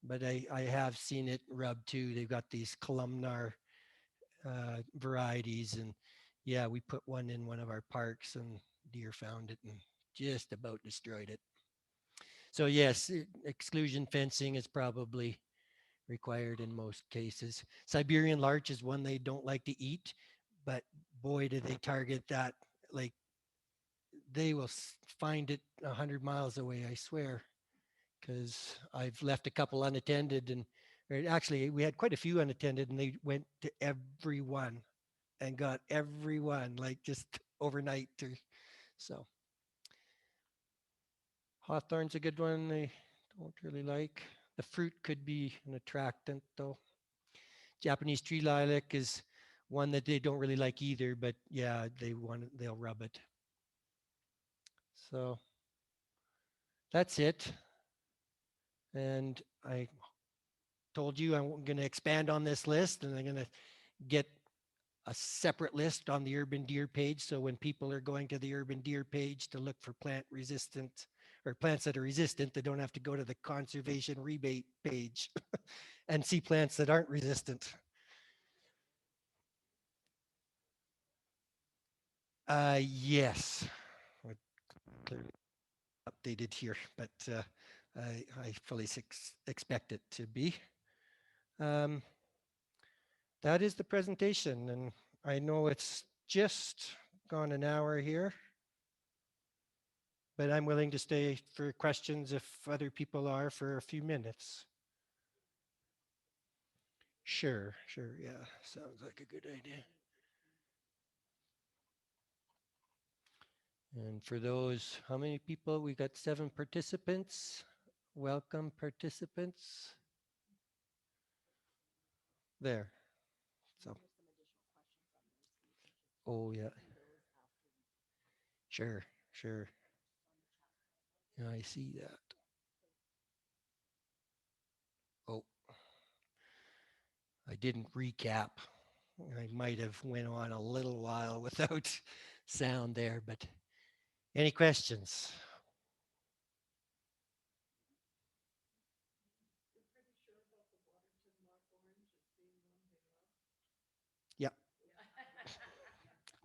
but I have seen it rub too. They've got these columnar varieties, and yeah, we put one in one of our parks, and deer found it and just about destroyed it. So yes, exclusion fencing is probably required in most cases. Siberian larch is one they don't like to eat, but boy, do they target that. Like they will find it 100 miles away, I swear, because I've left a couple unattended and or actually we had quite a few unattended and they went to every one and got every one like just overnight. So Hawthorn's a good one. They don't really like. The fruit could be an attractant though. Japanese tree lilac is one that they don't really like either, but yeah, they'll rub it. So that's it. And I told you I'm going to expand on this list and I'm going to get a separate list on the urban deer page. So when people are going to the urban deer page to look for plant resistant or plants that are resistant that don't have to go to the conservation rebate page and see plants that aren't resistant. Yes, I clearly updated here, but I fully expect it to be. Um, that is the presentation, and I know it's just gone an hour here, but I'm willing to stay for questions if other people are for a few minutes. Sure, sure, yeah, sounds like a good idea. And for those, how many people? We got 7 participants. Welcome, participants. There. So, oh yeah, sure, sure. Yeah, I see that. Oh, I didn't recap. I might have went on a little while without sound there, but any questions? Yeah,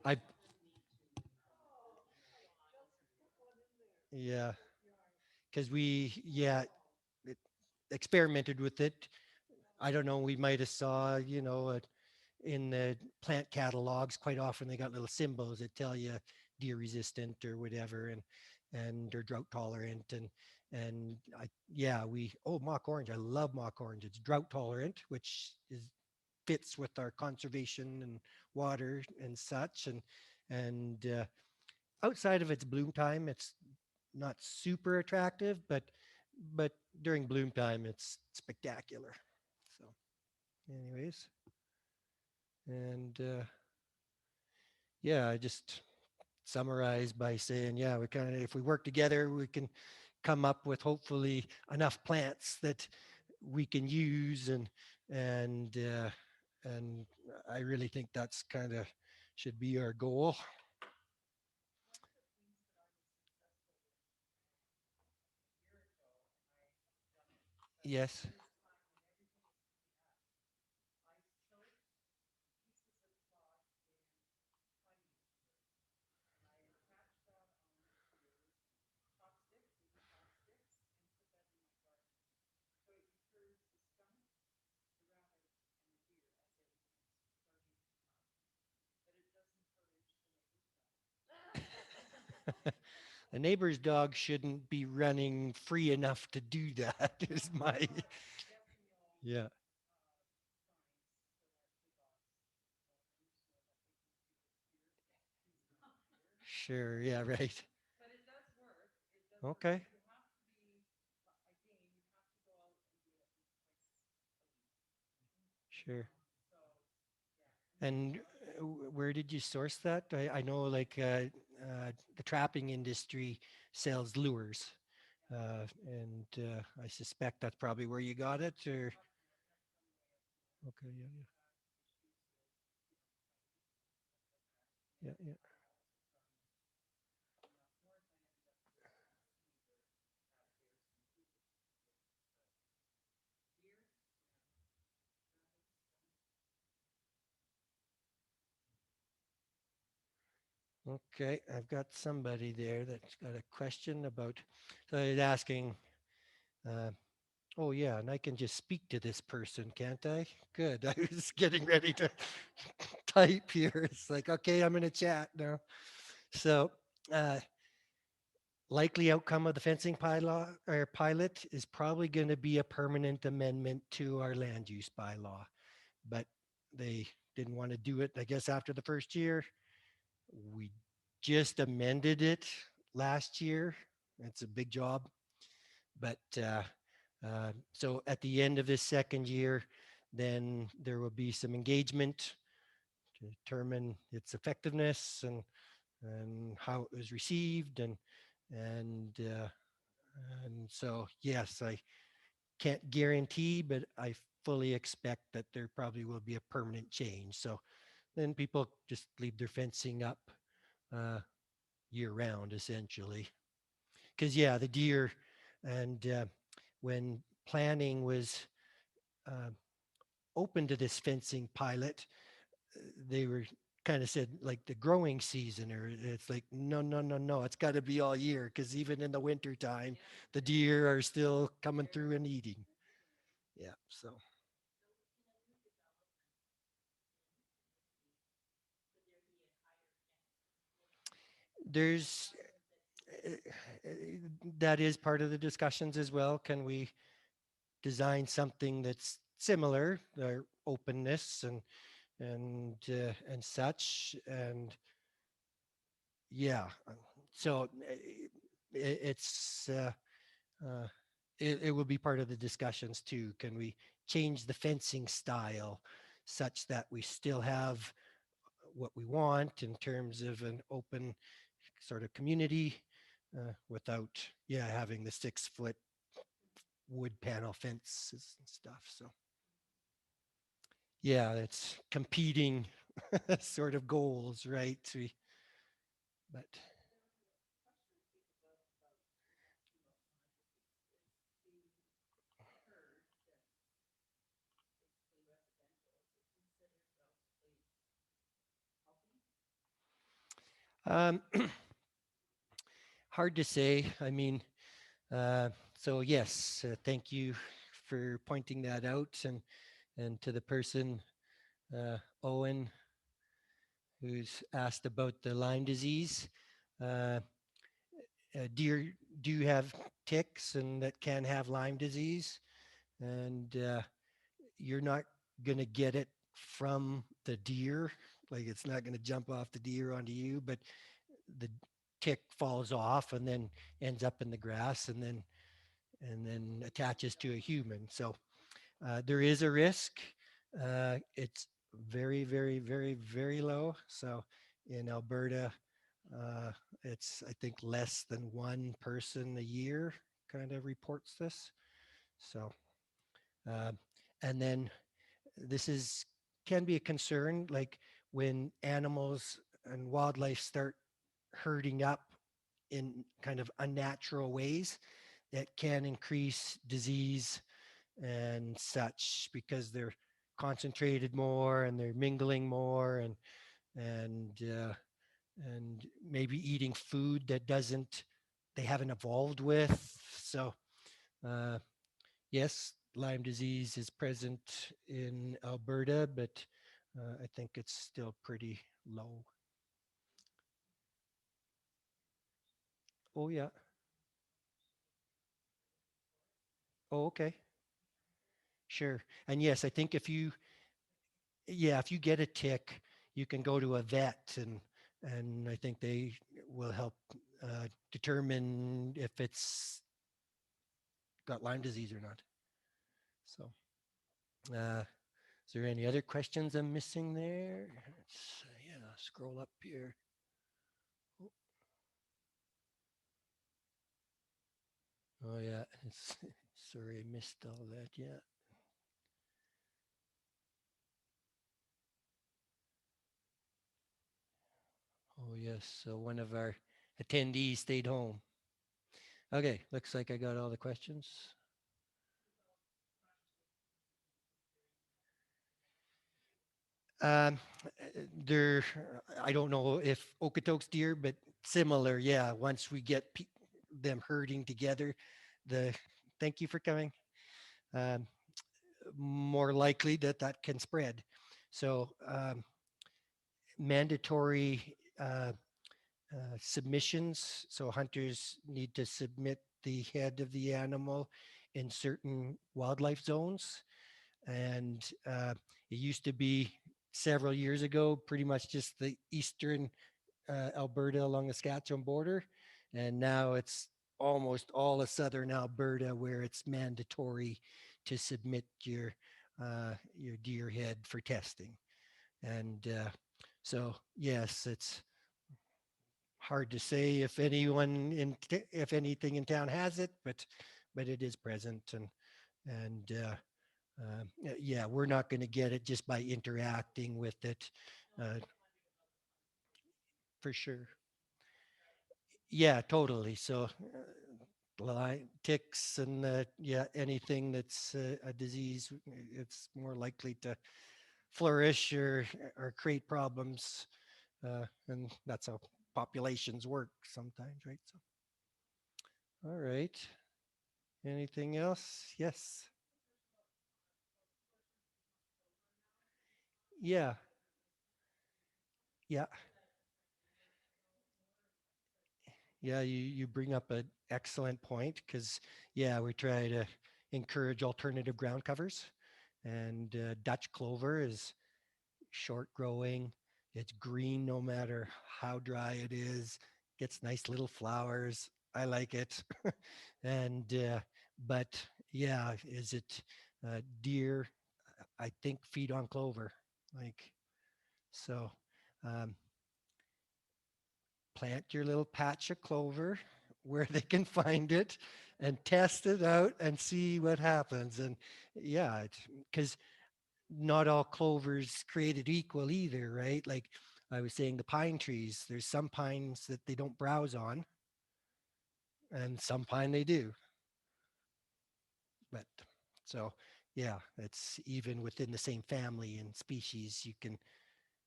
I yeah, because it, experimented with it. I don't know. We might have saw, in the plant catalogs, quite often they got little symbols that tell you deer resistant or whatever, and they're drought tolerant, and we mock orange. I love mock orange. It's drought tolerant, which is fits with our conservation and water and such, and outside of its bloom time, it's not super attractive, but during bloom time, it's spectacular. So, anyways, and I just summarize by saying, yeah, we kind of if we work together, we can come up with hopefully enough plants that we can use, and I really think that's kind of should be our goal. Yes. A neighbor's dog shouldn't be running free enough to do that, is my. Yeah, sure. Yeah, right. Okay, sure. And where did you source that? I know like the trapping industry sells lures, and I suspect that's probably where you got it. Or okay, yeah. Okay, I've got somebody there that's got a question about. So he's asking. Uh, oh yeah, and I can just speak to this person, can't I? Good. I was getting ready to type here. It's like, okay, I'm in a chat now. So, uh, likely outcome of the fencing pilot is probably going to be a permanent amendment to our land use bylaw, but they didn't want to do it, I guess, after the first year. We just amended it last year. It's a big job, but so at the end of this second year, then there will be some engagement to determine its effectiveness and how it was received and and so yes, I can't guarantee, but I fully expect that there probably will be a permanent change. So then people just leave their fencing up uh, year round, essentially. because yeah, the deer, and when planning was uh, open to this fencing pilot, they were kind of said like the growing season, or it's like no, no, no, no, it's got to be all year because even in the winter time, the deer are still coming through and eating. Yeah, so there's uh, uh, that is part of the discussions as well. Can we design something that's similar, their openness and such, and yeah, so it's uh, it will be part of the discussions too. Can we change the fencing style such that we still have what we want in terms of an open sort of community without, yeah, having the 6 foot wood panel fences and stuff. So yeah, it's competing sort of goals, right? But um, hard to say. I mean, uh, so yes, thank you for pointing that out, and to the person, Owen, who's asked about the Lyme disease. Uh, Deer do have ticks and that can have Lyme disease, and you're not going to get it from the deer. Like it's not going to jump off the deer onto you, but the tick falls off and then ends up in the grass and then attaches to a human. So there is a risk. It's very, very, very, very low. So in Alberta, uh, it's I think less than one person a year kind of reports this. So uh, and then this is can be a concern, like when animals and wildlife start herding up in kind of unnatural ways that can increase disease and such because they're concentrated more and they're mingling more and and maybe eating food that doesn't they haven't evolved with. So uh, yes, Lyme disease is present in Alberta, but I think it's still pretty low. Oh yeah. Oh, okay. Sure. And yes, I think if you get a tick, you can go to a vet, and I think they will help determine if it's got Lyme disease or not. So, is there any other questions I'm missing there? Yeah, scroll up here. Oh, oh yeah, sorry I missed all that. Yeah. Oh yes. So one of our attendees stayed home. Okay, looks like I got all the questions. Um, there, I don't know if Okotoks deer, but similar. Yeah, once we get them herding together, the thank you for coming. Um, More likely that that can spread. So mandatory submissions. So hunters need to submit the head of the animal in certain wildlife zones, and it used to be several years ago pretty much just the eastern Alberta along the Saskatchewan border, and now it's almost all of southern Alberta where it's mandatory to submit your deer head for testing. And so yes, it's hard to say if anyone if anything in town has it, but it is present, and yeah, we're not going to get it just by interacting with it, uh, for sure. Yeah, totally. So ticks and yeah, anything that's a disease, it's more likely to flourish or create problems. And that's how populations work sometimes, right? So, all right. Anything else? Yes. Yeah. Yeah. Yeah. You bring up an excellent point because, yeah, we try to encourage alternative ground covers. And Dutch clover is short growing. It's green no matter how dry it is. Gets nice little flowers. I like it. and but yeah, is it deer? I think feed on clover. Like so, um, plant your little patch of clover where they can find it and test it out and see what happens. And yeah, because not all clovers created equal either, right? Like I was saying, the pine trees, there's some pines that they don't browse on, and some pine they do. But so, yeah, it's even within the same family and species, you can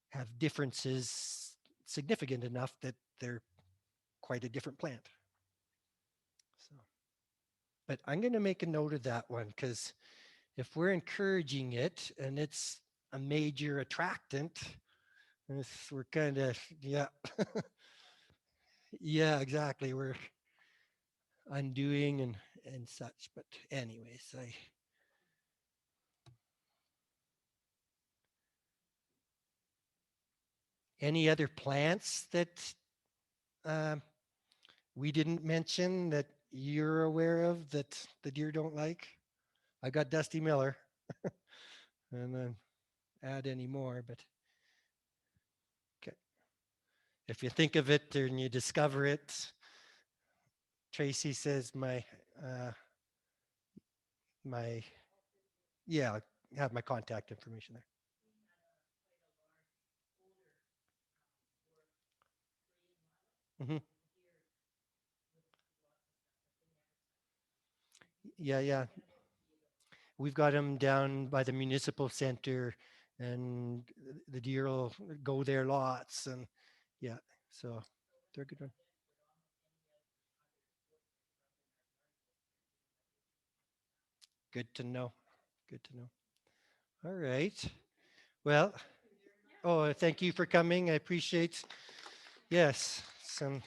have differences significant enough that they're quite a different plant. So, but I'm going to make a note of that one because if we're encouraging it and it's a major attractant, we're kind of, yeah, yeah, exactly. We're undoing and such. But anyways, any other plants that um, we didn't mention that you're aware of that the deer don't like? I got Dusty Miller, and then add any more. But okay. If you think of it and you discover it, Tracy says uh, my yeah, have my contact information there. Hmm. Yeah, yeah. We've got them down by the municipal center, and the deer will go there lots. And yeah, so they're a good one. Good to know. Good to know. All right. Well, oh, thank you for coming. I appreciate, yes, some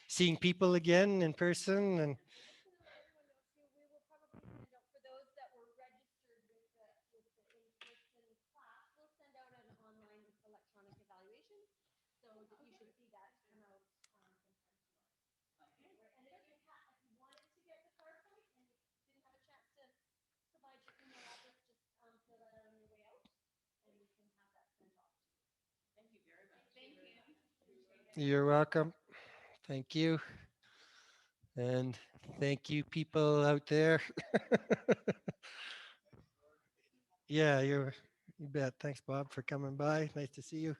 seeing people again in person. And you're welcome. Thank you. And thank you, people out there. Yeah, you bet. Thanks, Bob, for coming by. Nice to see you.